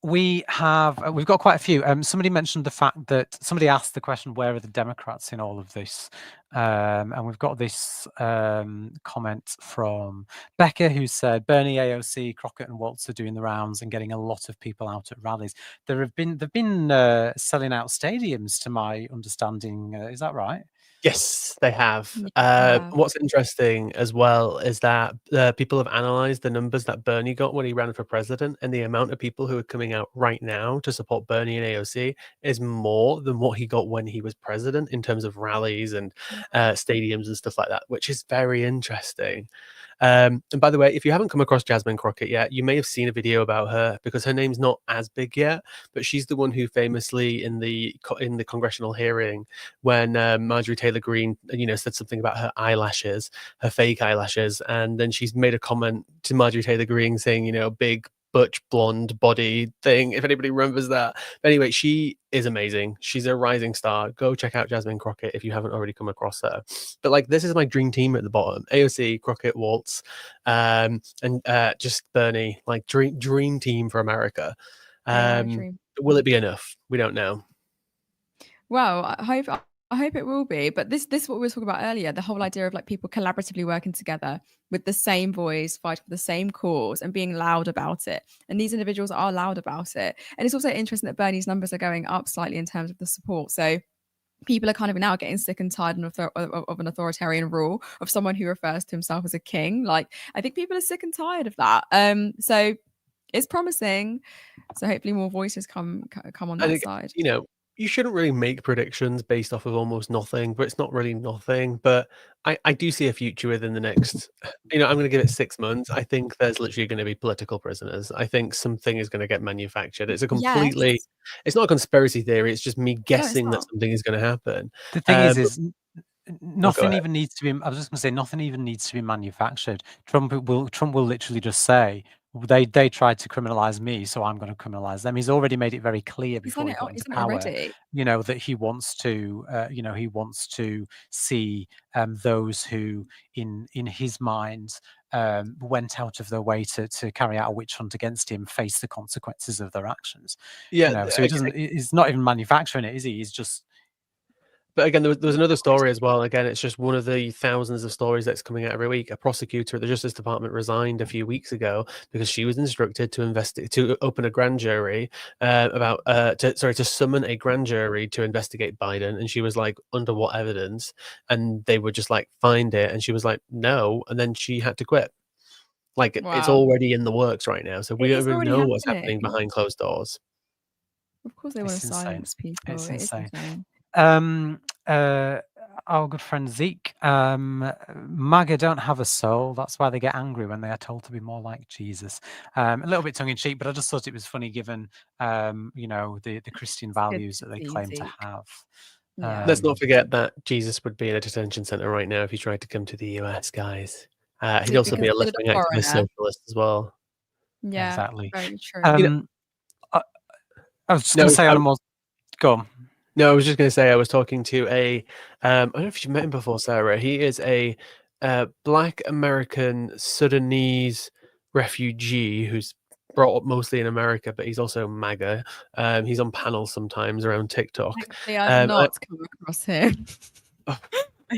we've got quite a few. Somebody mentioned the fact that somebody asked the question, where are the Democrats in all of this? And we've got this comment from Becca, who said Bernie, AOC, Crockett and Waltz are doing the rounds and getting a lot of people out at rallies. They've been selling out stadiums, to my understanding. Is that right? Yes, they have. Yeah. What's interesting as well is that people have analyzed the numbers that Bernie got when he ran for president, and the amount of people who are coming out right now to support Bernie and AOC is more than what he got when he was president in terms of rallies and stadiums and stuff like that, which is very interesting. And by the way, if you haven't come across Jasmine Crockett yet, you may have seen a video about her because her name's not as big yet, but she's the one who famously in the congressional hearing when Marjorie Taylor Greene, said something about her eyelashes, her fake eyelashes, and then she's made a comment to Marjorie Taylor Greene saying, big butch blonde body thing, if anybody remembers that. But anyway, she is amazing. She's a rising star. Go check out Jasmine Crockett if you haven't already come across her. But like, this is my dream team at the bottom: AOC, Crockett, Waltz, and just Bernie. Like, dream team for America. Will it be enough? We don't know. Well, I hope it will be. But this is what we were talking about earlier, the whole idea of like people collaboratively working together with the same voice, fighting for the same cause and being loud about it. And these individuals are loud about it. And it's also interesting that Bernie's numbers are going up slightly in terms of the support. So people are kind of now getting sick and tired of an authoritarian rule, of someone who refers to himself as a king. Like, I think people are sick and tired of that. So it's promising. So hopefully more voices come on that side. You know, you shouldn't really make predictions based off of almost nothing, but it's not really nothing. But I do see a future within the next, I'm going to give it 6 months. I think there's literally going to be political prisoners. I think something is going to get manufactured. It's it's not a conspiracy theory. It's just me guessing that something is going to happen. The thing is nothing even needs to be. I was just going to say, nothing even needs to be manufactured. Trump will literally just say, they tried to criminalize me, so I'm going to criminalize them. He's already made it very clear before he got into power, that he wants to see those who, in his mind, went out of their way to carry out a witch hunt against him face the consequences of their actions. So he's not even manufacturing it, is he? He's just. But again, there was another story as well. Again, it's just one of the thousands of stories that's coming out every week. A prosecutor at the Justice Department resigned a few weeks ago because she was instructed to open a grand jury to summon a grand jury to investigate Biden. And she was like, under what evidence? And they would just like find it. And she was like, no. And then she had to quit. Like, it's already in the works right now. So we don't even know what's happening behind closed doors. Of course they want to silence people. It's insane. Our good friend Zeke, MAGA don't have a soul. That's why they get angry when they are told to be more like Jesus. A little bit tongue-in-cheek, but I just thought it was funny given the Christian values that they claim to have. Let's not forget that Jesus would be in a detention center right now if he tried to come to the US, guys. He'd also be a left-wing activist socialist as well. Yeah, exactly. Very true. I was just going to say, go on. No, I was just going to say I was talking to I don't know if you've met him before, Sarah. He is a Black American Sudanese refugee who's brought up mostly in America, but he's also MAGA. He's on panels sometimes around TikTok. Thankfully, I've not come across him. I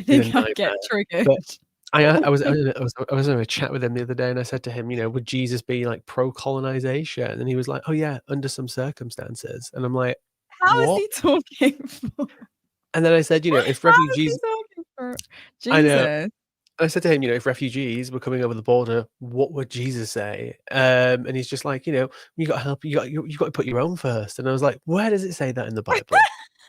think I get triggered. But I was in a chat with him the other day, and I said to him, would Jesus be like pro-colonization? And he was like, oh yeah, under some circumstances. And I'm like, how is he talking for? And then I said, if refugees, Jesus. I know. I said to him, if refugees were coming over the border, what would Jesus say? And he's just like, you got to help. You got to put your own first. And I was like, where does it say that in the Bible?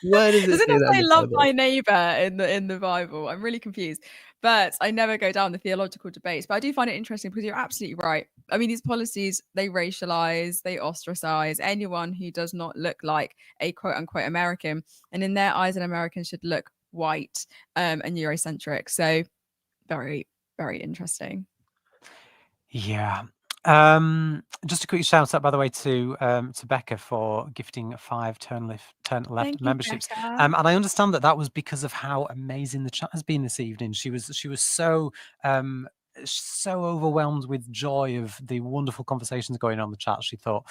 Where does it say love my neighbor in the Bible? I'm really confused. But I never go down the theological debates. But I do find it interesting because you're absolutely right. I mean, these policies, they racialize, they ostracize anyone who does not look like a quote unquote American. And in their eyes, an American should look white and Eurocentric. So very, very interesting. Yeah. Just a quick shout out, by the way, to Becca for gifting 5 turn left memberships. And I understand that was because of how amazing the chat has been this evening. She was so overwhelmed with joy of the wonderful conversations going on in the chat. She thought,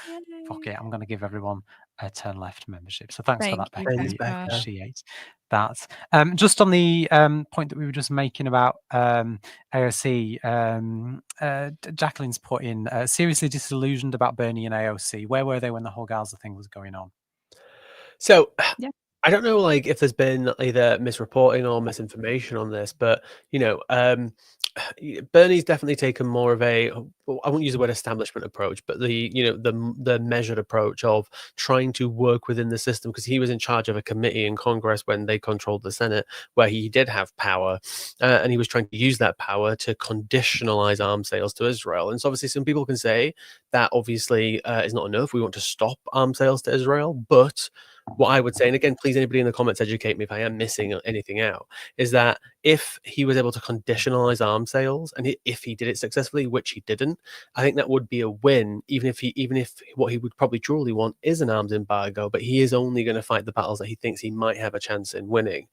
fuck it, I'm going to give everyone a turn left membership. So thanks for that, Becca. We appreciate that. Just on the point that we were just making about AOC, Jacqueline's put in, seriously disillusioned about Bernie and AOC. Where were they when the whole Gaza thing was going on? So I don't know, if there's been either misreporting or misinformation on this, but Bernie's definitely taken more of I won't use the word establishment approach, but the measured approach of trying to work within the system, because he was in charge of a committee in Congress when they controlled the Senate, where he did have power, and he was trying to use that power to conditionalize arms sales to Israel. And so obviously some people can say that obviously is not enough. We want to stop arms sales to Israel, but what I would say, and again, please, anybody in the comments educate me if I am missing anything out, is that if he was able to conditionalize arms sales, and if he did it successfully, which he didn't, I think that would be a win, even if what he would probably truly want is an arms embargo, but he is only going to fight the battles that he thinks he might have a chance in winning.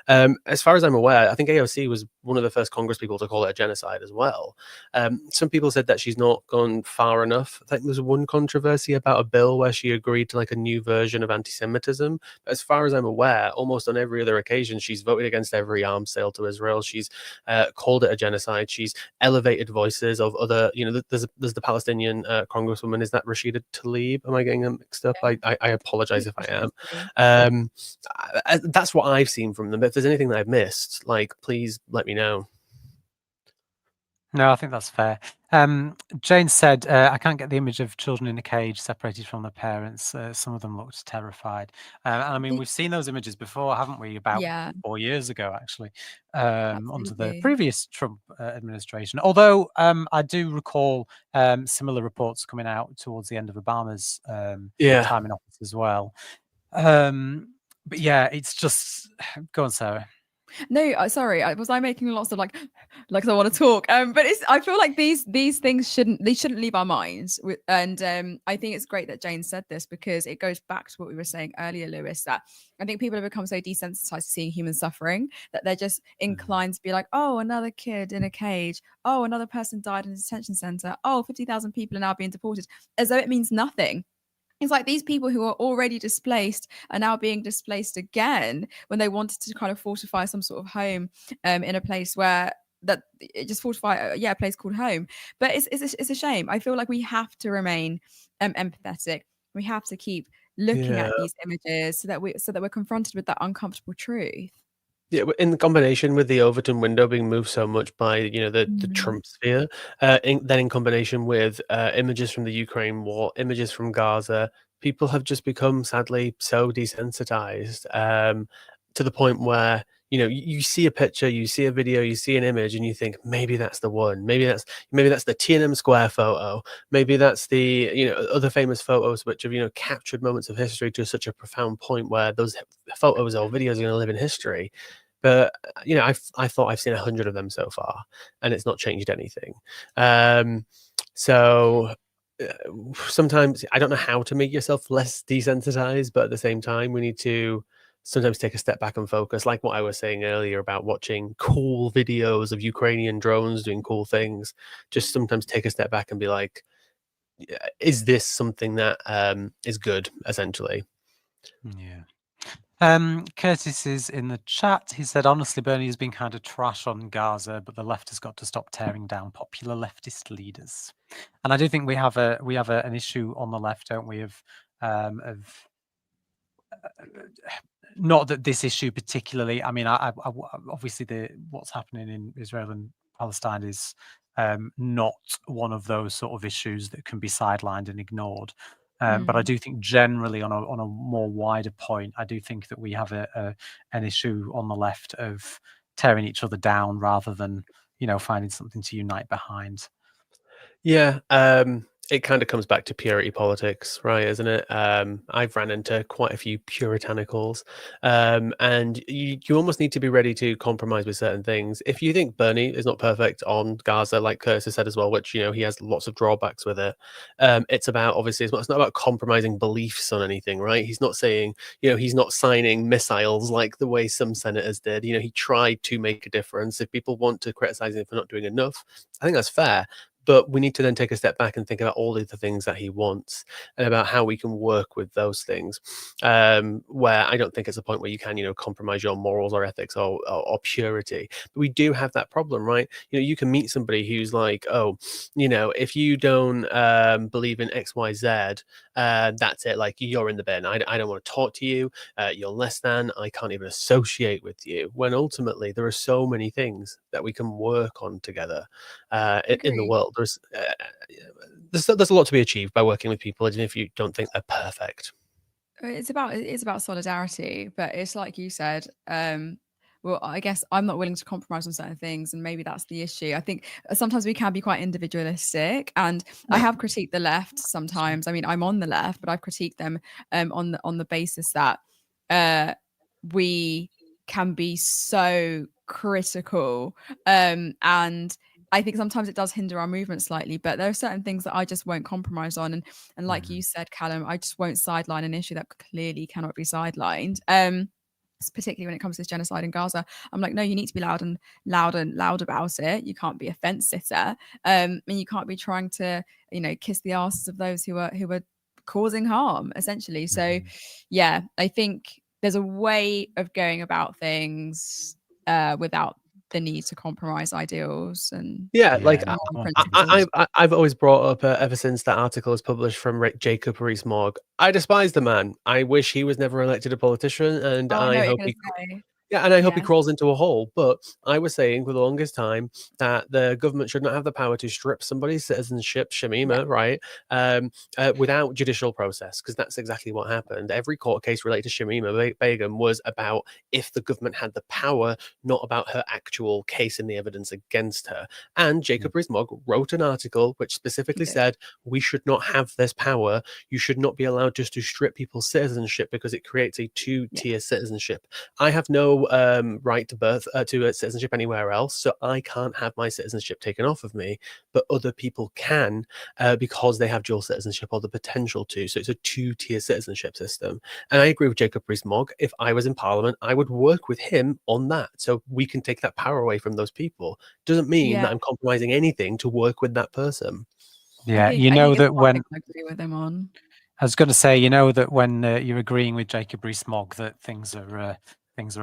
As far as I'm aware, I think AOC was one of the first Congress people to call it a genocide as well. Some people said that she's not gone far enough. I think there was one controversy about a bill where she agreed to like a new version of anti-Semitism. As far as I'm aware, almost on every other occasion, she's voted against every arms sale to Israel. She's called it a genocide. She's elevated voices of other, there's the Palestinian congresswoman. Is that Rashida Tlaib? Am I getting them mixed up? I apologize if I am. That's what I've seen from them. But if there's anything that I've missed, like, please let me know. No, I think that's fair. Jane said, I can't get the image of children in a cage separated from their parents. Some of them looked terrified. And I mean, we've seen those images before, haven't we? About 4 years ago, actually, under the previous Trump administration. Although I do recall similar reports coming out towards the end of Obama's time in office as well. But yeah, it's just, go on, Sarah. No, sorry. Was I making lots of like I want to talk? But I feel like these things shouldn't leave our minds. And I think it's great that Jane said this, because it goes back to what we were saying earlier, Lewis. That I think people have become so desensitized to seeing human suffering that they're just inclined to be like, oh, another kid in a cage. Oh, another person died in a detention center. Oh, 50,000 people are now being deported, as though it means nothing. It's like these people who are already displaced are now being displaced again when they wanted to kind of fortify some sort of home in a place where that it just fortify a place called home. But it's a shame. I feel like we have to remain empathetic. We have to keep looking at these images so that we're confronted with that uncomfortable truth. Yeah, in combination with the Overton window being moved so much by the Trump sphere, then in combination with images from the Ukraine war, images from Gaza, people have just become sadly so desensitized to the point where you see a picture, you see a video, you see an image, and you think maybe that's the one, maybe that's the Tiananmen Square photo, maybe that's the other famous photos which have captured moments of history to such a profound point where those photos or videos are going to live in history. But I thought I've seen 100 of them so far, and it's not changed anything. So sometimes I don't know how to make yourself less desensitized, but at the same time, we need to sometimes take a step back and focus. Like what I was saying earlier about watching cool videos of Ukrainian drones doing cool things. Just sometimes take a step back and be like, is this something that is good, essentially? Yeah. Curtis is in the chat. He said, honestly, Bernie has been kind of trash on Gaza, but the left has got to stop tearing down popular leftist leaders. And I do think we have an issue on the left, don't we, of not that this issue particularly. I mean, I obviously what's happening in Israel and Palestine is not one of those sort of issues that can be sidelined and ignored. But I do think generally on a more wider point, I do think that we have an issue on the left of tearing each other down rather than finding something to unite behind. Yeah, it kind of comes back to purity politics, right? Isn't it? I've ran into quite a few puritanicals, and you almost need to be ready to compromise with certain things. If you think Bernie is not perfect on Gaza, like Curtis has said as well, which he has lots of drawbacks with it. It's about obviously it's not about compromising beliefs on anything, right? He's not saying he's not signing missiles like the way some senators did. He tried to make a difference. If people want to criticize him for not doing enough, I think that's fair. But we need to then take a step back and think about all of the things that he wants and about how we can work with those things. Where I don't think it's a point where you can, compromise your morals or ethics or purity. But we do have that problem, right? You can meet somebody who's like, oh, if you don't believe in X, Y, Z, that's it. Like you're in the bin. I don't want to talk to you. You're less than. I can't even associate with you. When ultimately there are so many things that we can work on together in the world. There's a lot to be achieved by working with people, even if you don't think they're perfect. It's about solidarity, but it's like you said, well, I guess I'm not willing to compromise on certain things, and maybe that's the issue. I think sometimes we can be quite individualistic, and I have critiqued the left sometimes. I mean, I'm on the left, but I've critiqued them on the basis that we can be so critical, and I think sometimes it does hinder our movement slightly, but there are certain things that I just won't compromise on. And like you said, Callum, I just won't sideline an issue that clearly cannot be sidelined. Particularly when it comes to this genocide in Gaza, I'm like, no, you need to be loud about it. You can't be a fence sitter, and you can't be trying to, kiss the asses of those who are causing harm, essentially. So, yeah, I think there's a way of going about things without the need to compromise ideals and principles. I've always brought up ever since that article was published from Jacob Rees-Mogg. I despise the man. I wish he was never elected a politician, and I hope he. Yeah, and I hope he crawls into a hole. But I was saying for the longest time that the government should not have the power to strip somebody's citizenship, Shamima, right, without judicial process, because that's exactly what happened. Every court case related to Shamima Begum was about if the government had the power, not about her actual case and the evidence against her. And Jacob Rees-Mogg wrote an article which specifically said we should not have this power. You should not be allowed just to strip people's citizenship because it creates a two-tier citizenship. I have no right to citizenship anywhere else, so I can't have my citizenship taken off of me, but other people can because they have dual citizenship or the potential to. So it's a two-tier citizenship system. And I agree with Jacob Rees-Mogg. If I was in Parliament, I would work with him on that, so we can take that power away from those people. Doesn't mean that I'm compromising anything to work with that person. Yeah, I agree with him on. I was going to say, that when you're agreeing with Jacob Rees-Mogg that things are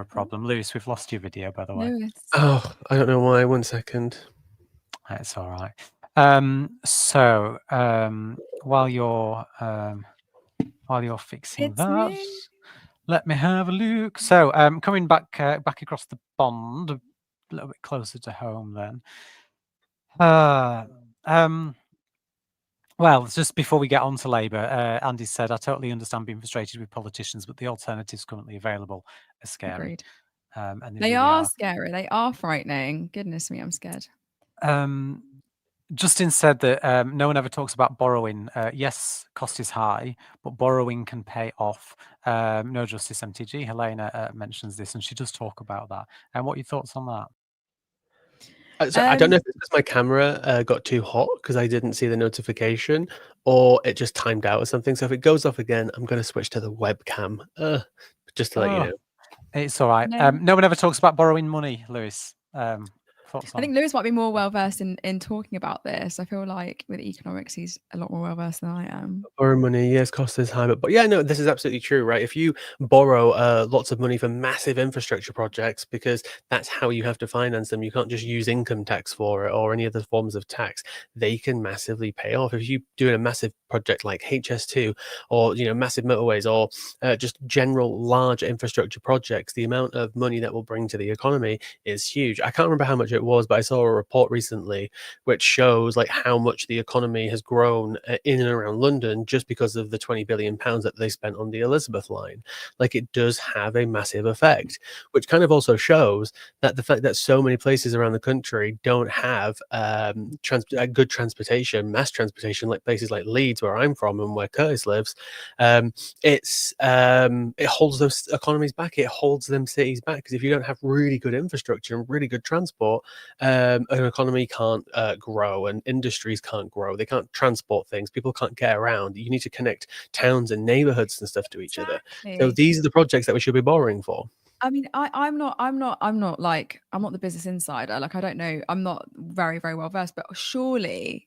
a problem. Lewis, we've lost your video, by the way. Lewis. Oh, I don't know why. 1 second. It's all right. So while you're fixing that, let me have a look. So coming back across the pond, a little bit closer to home then. Well, just before we get on to Labour, Andy said, I totally understand being frustrated with politicians, but the alternatives currently available are scary. Agreed. And they really are scary. They are frightening. Goodness me, I'm scared. Justin said that no one ever talks about borrowing. Yes, cost is high, but borrowing can pay off. No Justice MTG. Helena mentions this, and she does talk about that. And what are your thoughts on that? So I don't know if it's because my camera got too hot because I didn't see the notification, or it just timed out or something. So if it goes off again, I'm going to switch to the webcam, just to let you know. It's all right. No one ever talks about borrowing money, Lewis. I think Lewis might be more well versed in talking about this. I feel like with economics, he's a lot more well versed than I am. Borrow money, yes, cost is high, but yeah, no, this is absolutely true, right? If you borrow lots of money for massive infrastructure projects, because that's how you have to finance them, you can't just use income tax for it or any other forms of tax. They can massively pay off. If you do a massive project like HS2 or massive motorways or just general large infrastructure projects, the amount of money that will bring to the economy is huge. I can't remember how much it was, but I saw a report recently which shows like how much the economy has grown in and around London just because of the 20 billion pounds that they spent on the Elizabeth line. Like, it does have a massive effect, which kind of also shows that the fact that so many places around the country don't have good transportation, mass transportation, like places like Leeds, where I'm from and where Curtis lives, it holds those economies back. It holds them cities back, because if you don't have really good infrastructure and really good transport, an economy can't grow, and industries can't grow. They can't transport things. People can't get around. You need to connect towns and neighborhoods and stuff to each other. So these are the projects that we should be borrowing for. I mean, I'm not the business insider. Like, I don't know. I'm not very, very well versed, but surely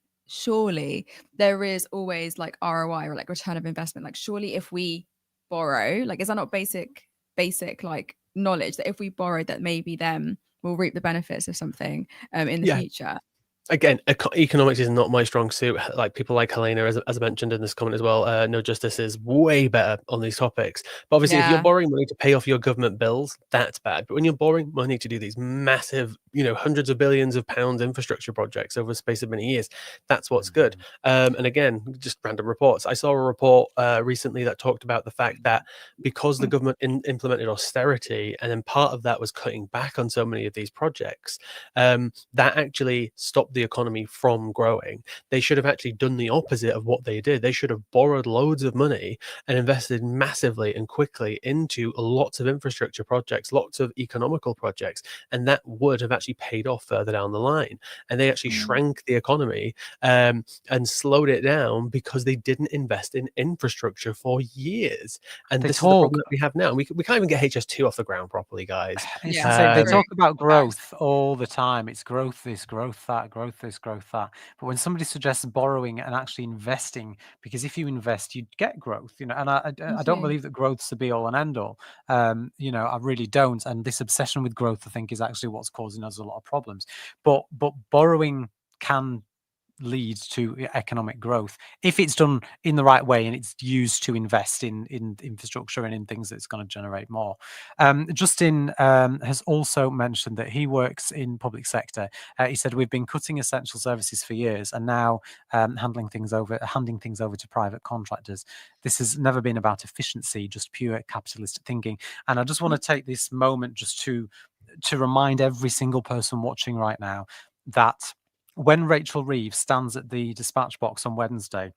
there is always like ROI, or like return of investment. Like, surely if we borrow, like, is that not basic like knowledge that if we borrow, that maybe then we'll reap the benefits of something in the future? Again, economics is not my strong suit. Like people like Helena, as I mentioned in this comment as well, No Justice is way better on these topics. But obviously, if you're Yeah. borrowing money to pay off your government bills, that's bad. But when you're borrowing money to do these massive, hundreds of billions of pounds infrastructure projects over a space of many years, that's what's good. And again, just random reports. I saw a report recently that talked about the fact that because the government implemented austerity, and then part of that was cutting back on so many of these projects, that actually stopped the economy from growing. They should have actually done the opposite of what they did. They should have borrowed loads of money and invested massively and quickly into lots of infrastructure projects, lots of economical projects, and that would have actually paid off further down the line. And they actually shrank the economy and slowed it down because they didn't invest in infrastructure for years. And this is the problem that we have now. We can't even get HS2 off the ground properly, guys. It's Yeah, the same. They true. talk about growth all the time. It's growth this, growth that, growth this, growth that. But when somebody suggests borrowing and actually investing, because if you invest, you get growth, and I don't do. believe that growth's the be all and end all. I really don't. And this obsession with growth, I think, is actually what's causing us a lot of problems. But borrowing can lead to economic growth if it's done in the right way and it's used to invest in infrastructure and in things that's going to generate more. Justin has also mentioned that he works in public sector. He said we've been cutting essential services for years and now handing things over to private contractors. This has never been about efficiency, just pure capitalist thinking. And I just want to take this moment just to remind every single person watching right now that when Rachel Reeves stands at the dispatch box on Wednesday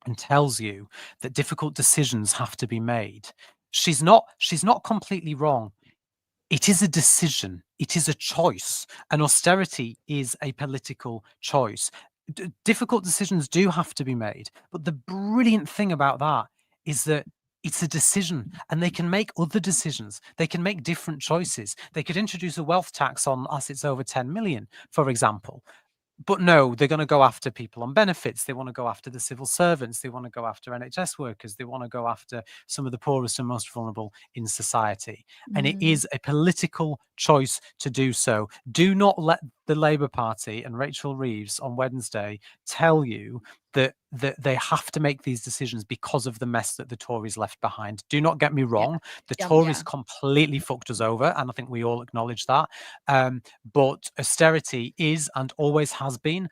and tells you that difficult decisions have to be made, she's not completely wrong. It is a decision. It is a choice. And austerity is a political choice. Difficult decisions do have to be made. But the brilliant thing about that is that it's a decision and they can make other decisions. They can make different choices. They could introduce a wealth tax on assets over 10 million, for example. But no, they're going to go after people on benefits. They want to go after the civil servants. They want to go after NHS workers. They want to go after some of the poorest and most vulnerable in society. And it is a political choice to do so. Do not let the Labour Party and Rachel Reeves on Wednesday tell you that they have to make these decisions because of the mess that the Tories left behind. Do not get me wrong. The Tories completely fucked us over, and I think we all acknowledge that. But austerity is and always has been,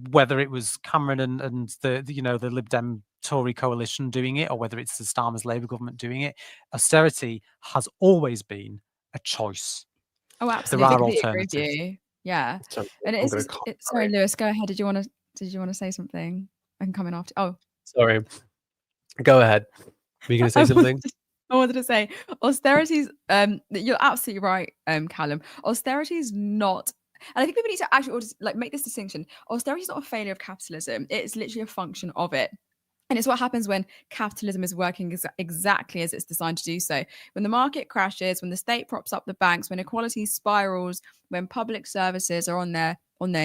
whether it was Cameron and the Lib Dem Tory coalition doing it, or whether it's the Starmer's Labour government doing it, austerity has always been a choice. Oh, absolutely. There are Completely agree with alternatives. you. Yeah. So And I'm it's gonna just, call- sorry, Lewis, go ahead. Did you want to say something? I can come in after. Oh, Sorry. Go ahead. Were you going to say something? I wanted to say austerity's you're absolutely right, Callum. Austerity is not, and I think people need to actually make this distinction. Austerity is not a failure of capitalism. It's literally a function of it. And it's what happens when capitalism is working exactly as it's designed to do so. When the market crashes, when the state props up the banks, when inequality spirals, when public services are on their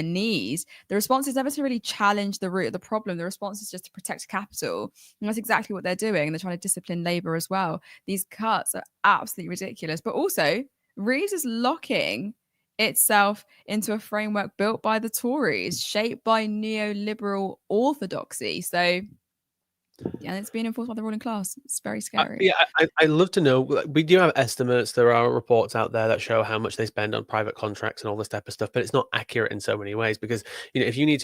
knees, the response is never to really challenge the root of the problem. The response is just to protect capital. And that's exactly what they're doing. And they're trying to discipline labor as well. These cuts are absolutely ridiculous. But also, Reeves is locking itself into a framework built by the Tories, shaped by neoliberal orthodoxy. So yeah, it's being enforced by the ruling class. It's very scary. I love to know. We do have estimates. There are reports out there that show how much they spend on private contracts and all this type of stuff, but it's not accurate in so many ways because if you're at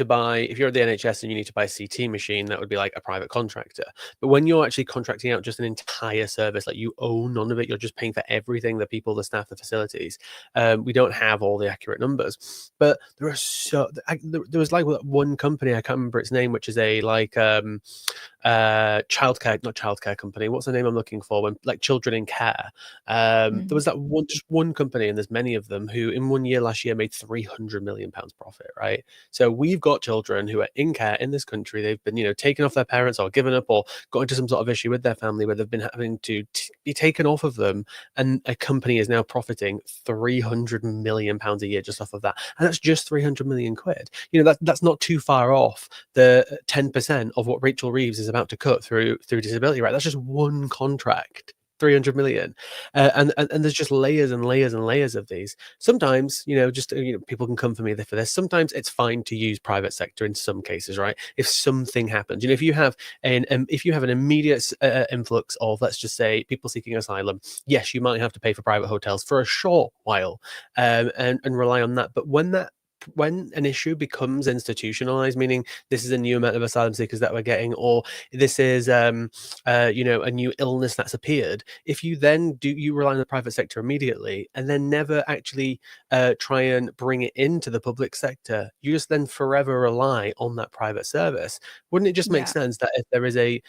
the NHS and you need to buy a CT machine, that would be like a private contractor. But when you're actually contracting out just an entire service, like you own none of it, you're just paying for everything, the people, the staff, the facilities. We don't have all the accurate numbers, but there are there was like one company, I can't remember its name, which is a not childcare company. What's the name I'm looking for? When like children in care. There was that one company, and there's many of them who in 1 year last year made £300 million profit. Right. So we've got children who are in care in this country. They've been taken off their parents or given up or got into some sort of issue with their family where they've been having to be taken off of them, and a company is now profiting £300 million a year just off of that, and that's just 300 million quid. That's not too far off the 10% of what Rachel Reeves is about to cut through disability, right? That's just one contract. 300 million, and there's just layers and layers and layers of these. Sometimes, people can come for me for this. Sometimes it's fine to use private sector in some cases, right? If something happens, if you have an immediate influx of, let's just say, people seeking asylum, yes, you might have to pay for private hotels for a short while, and rely on that. But when an issue becomes institutionalized, meaning this is a new amount of asylum seekers that we're getting, or this is a new illness that's appeared, if you then you rely on the private sector immediately and then never actually try and bring it into the public sector, you just then forever rely on that private service. Wouldn't it just make sense that if there is a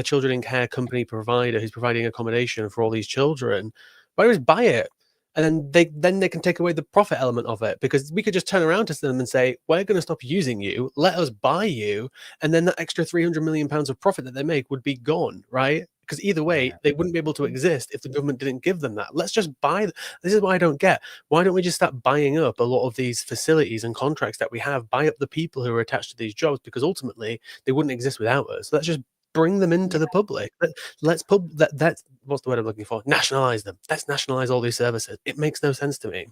children in care company provider who's providing accommodation for all these children, why don't we just buy it? And then they can take away the profit element of it, because we could just turn around to them and say, we're going to stop using you, let us buy you, and then that extra 300 million pounds of profit that they make would be gone, right? Because either way, they wouldn't be able to exist if the government didn't give them that. Let's just buy. This is what I don't get. Why don't we just start buying up a lot of these facilities and contracts that we have, buy up the people who are attached to these jobs, because ultimately they wouldn't exist without us. So let's just bring them into the public. That's what's the word I'm looking for? Nationalize them. Let's nationalize all these services. It makes no sense to me.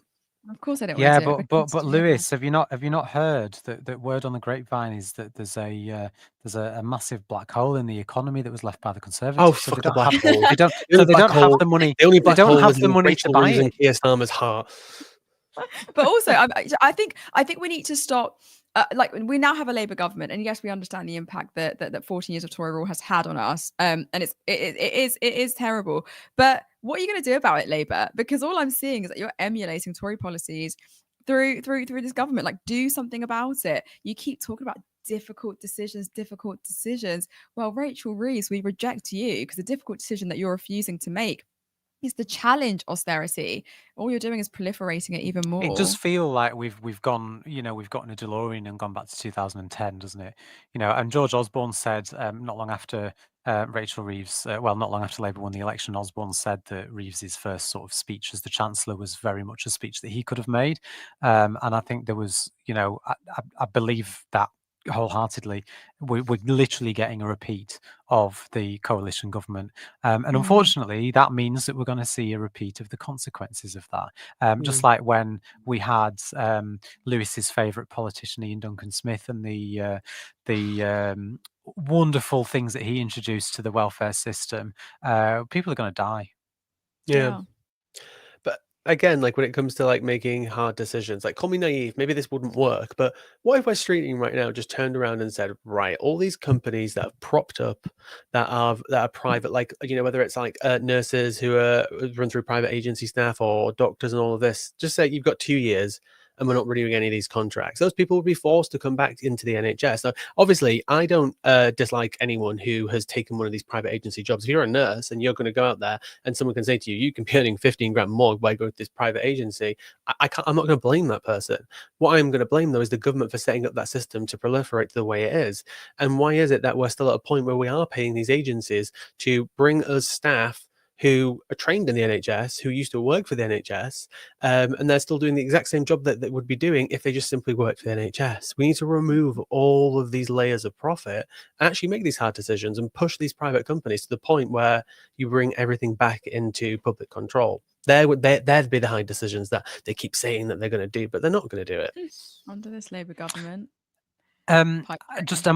Of course, I don't Yeah, want to do it. but Lewis, have you not heard that word on the grapevine is that there's a massive black hole in the economy that was left by the Conservatives? Oh, fuck the black hole. They don't have the money. The only black hole was in to Rachel buy Reeves it. and Keir Starmer's heart. But also, I think we need to stop. We now have a Labour government, and yes, we understand the impact that 14 years of Tory rule has had on us, and it is terrible. But what are you going to do about it, Labour? Because all I'm seeing is that you're emulating Tory policies through this government. Like, do something about it. You keep talking about difficult decisions. Well, Rachel Reeves, we reject you because the difficult decision that you're refusing to make is to challenge austerity. All you're doing is proliferating it even more. It does feel like we've gone, we've gotten a DeLorean and gone back to 2010, doesn't it? And George Osborne said not long after Rachel Reeves, not long after Labour won the election, Osborne said that Reeves's first sort of speech as the Chancellor was very much a speech that he could have made. And I think there was, I believe that wholeheartedly. We're literally getting a repeat of the coalition government. And unfortunately, that means that we're going to see a repeat of the consequences of that. Just like when we had Lewis's favourite politician, Ian Duncan Smith, and the wonderful things that he introduced to the welfare system, people are going to die. Yeah. But again, like when it comes to like making hard decisions, like call me naive, maybe this wouldn't work, but what if West Streeting right now just turned around and said, right, all these companies that have propped up that are private, like whether it's like nurses who are run through private agency staff or doctors and all of this, just say you've got 2 years and we're not renewing any of these contracts. Those people would be forced to come back into the NHS. So obviously, I don't dislike anyone who has taken one of these private agency jobs. If you're a nurse and you're going to go out there and someone can say to you, you can be earning 15 grand more by going to this private agency, I'm not going to blame that person. What I'm going to blame, though, is the government for setting up that system to proliferate the way it is. And why is it that we're still at a point where we are paying these agencies to bring us staff who are trained in the NHS, who used to work for the NHS, and they're still doing the exact same job that they would be doing if they just simply worked for the NHS. We need to remove all of these layers of profit and actually make these hard decisions and push these private companies to the point where you bring everything back into public control. There'd be the hard decisions that they keep saying that they're going to do, but they're not going to do it. Under this Labour government. Just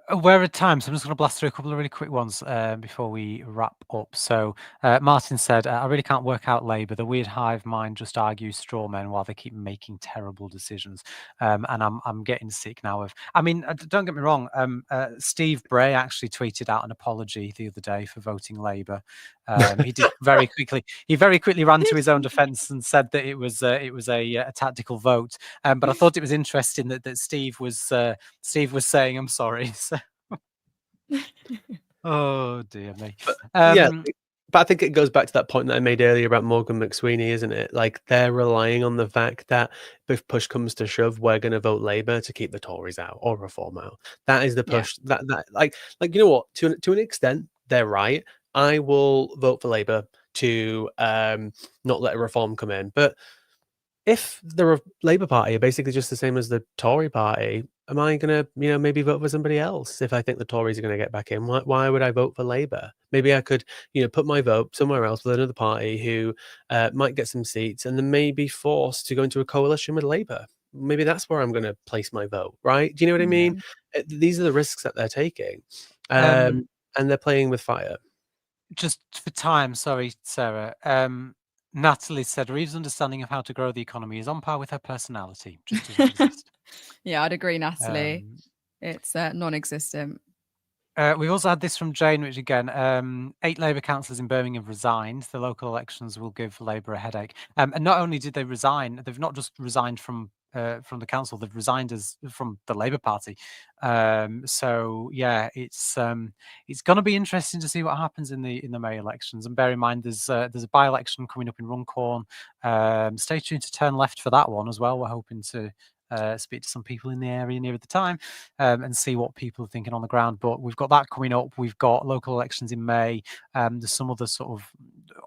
aware of time, so I'm just going to blast through a couple of really quick ones before we wrap up. So Martin said, I really can't work out Labour. The weird hive mind just argues straw men while they keep making terrible decisions. And I'm getting sick now of, don't get me wrong, Steve Bray actually tweeted out an apology the other day for voting Labour. He did very quickly. He very quickly ran to his own defence and said that it was a tactical vote. But I thought it was interesting that Steve was saying, "I'm sorry." So, oh dear me. But I think it goes back to that point that I made earlier about Morgan McSweeney, isn't it? Like they're relying on the fact that if push comes to shove, we're going to vote Labour to keep the Tories out or Reform out. That is the push. Yeah. That like you know what? To an extent, they're right. I will vote for Labour to not let a Reform come in. But if the Labour Party are basically just the same as the Tory Party, am I going to, maybe vote for somebody else if I think the Tories are going to get back in? Why would I vote for Labour? Maybe I could, put my vote somewhere else with another party who might get some seats and then may be forced to go into a coalition with Labour. Maybe that's where I'm going to place my vote, right? Do you know what I mean? These are the risks that they're taking, and they're playing with fire. Just for time, sorry, Sarah. Natalie said Reeves' understanding of how to grow the economy is on par with her personality. Just doesn't exist. Yeah, I'd agree, Natalie. It's non-existent. We've also had this from Jane, which again, 8 Labour councillors in Birmingham have resigned. The local elections will give Labour a headache. And not only did they resign, they've not just resigned from the council, they've resigned from the Labour Party. So yeah, it's going to be interesting to see what happens in the May elections. And bear in mind, there's a by-election coming up in Runcorn. Stay tuned to Turn Left for that one as well. We're hoping to speak to some people in the area near the time and see what people are thinking on the ground. But we've got that coming up. We've got local elections in May. There's some other sort of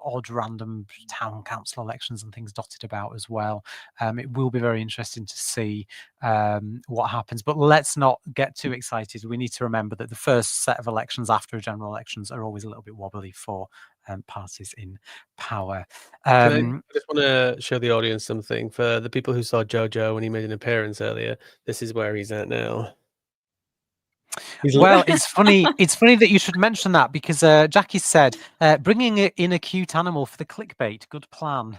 odd random town council elections and things dotted about as well. It will be very interesting to see what happens. But let's not get too excited. We need to remember that the first set of elections after a general elections are always a little bit wobbly for parties in power. I just want to show the audience something. For the people who saw Jojo when he made an appearance earlier, this is where he's at now. Well, it's funny. It's funny that you should mention that because Jackie said, bringing in a cute animal for the clickbait. Good plan.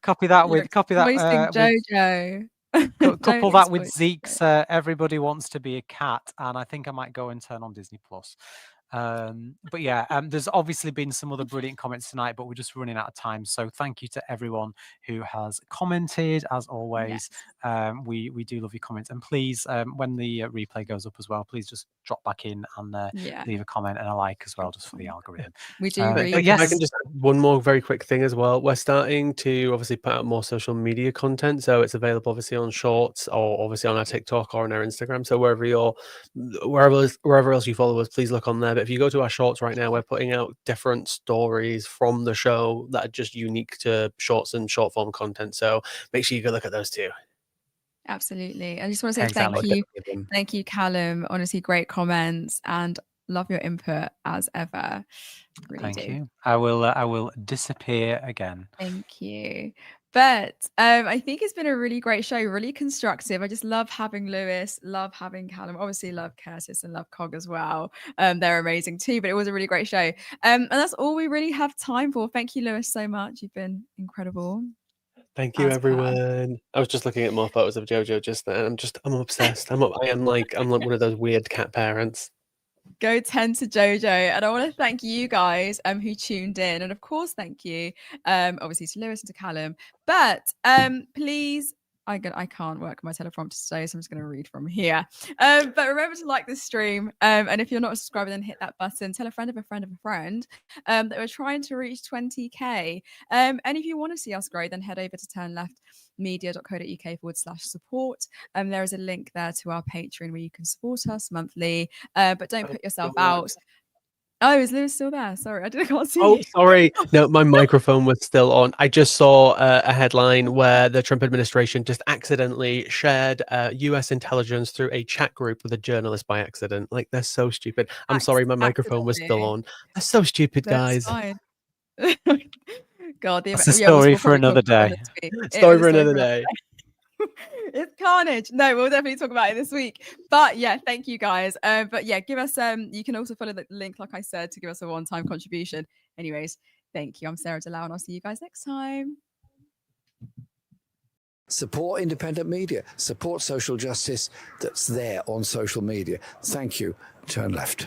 Copy that with Jojo. Couple that with Zeke's everybody wants to be a cat, and I think I might go and turn on Disney Plus. But yeah, there's obviously been some other brilliant comments tonight, but we're just running out of time. So thank you to everyone who has commented. As always, we do love your comments. And please, when the replay goes up as well, please just drop back in and leave a comment and a like as well, just for the algorithm. We do. But yes, I can just add one more very quick thing as well. We're starting to obviously put out more social media content, so it's available obviously on Shorts or obviously on our TikTok or on our Instagram. So wherever else you follow us, please look on there. But if you go to our Shorts right now, we're putting out different stories from the show that are just unique to Shorts and short form content. So make sure you go look at those too. Absolutely. I just want to say thank you, Callum. Honestly, great comments and love your input as ever. Really Thank you. I will disappear again. Thank you. But I think it's been a really great show, really constructive. I just love having Lewis, love having Callum, obviously love Curtis and love Cog as well. They're amazing too, but it was a really great show. And that's all we really have time for. Thank you, Lewis, so much. You've been incredible. Thank you, everyone. I was just looking at more photos of Jojo just then. I'm obsessed. I'm like one of those weird cat parents. Go 10 to Jojo, and I want to thank you guys who tuned in, and of course thank you obviously to Lewis and to Callum, but please, I can't work my teleprompter today, so I'm just going to read from here. But remember to like this stream, and if you're not a subscriber, then hit that button. Tell a friend of a friend of a friend that we're trying to reach 20k. And if you want to see us grow, then head over to turnleftmedia.co.uk/support. There is a link there to our Patreon where you can support us monthly. But don't put yourself out. Oh, is Lewis still there? Sorry, I can't see. Oh, sorry. No, my microphone was still on. I just saw a headline where the Trump administration just accidentally shared US intelligence through a chat group with a journalist by accident. Like, they're so stupid. I'm sorry, my microphone was still on. They're so stupid, guys. Fine. God, that's a story for another day. Story for another day. It's carnage. No, we'll definitely talk about it this week. But yeah, thank you guys. But yeah, give us you can also follow the link, like I said, to give us a one-time contribution. Anyways, thank you. I'm Sarah Delau, and I'll see you guys next time. Support independent media. Support social justice that's there on social media. Thank you. Turn left.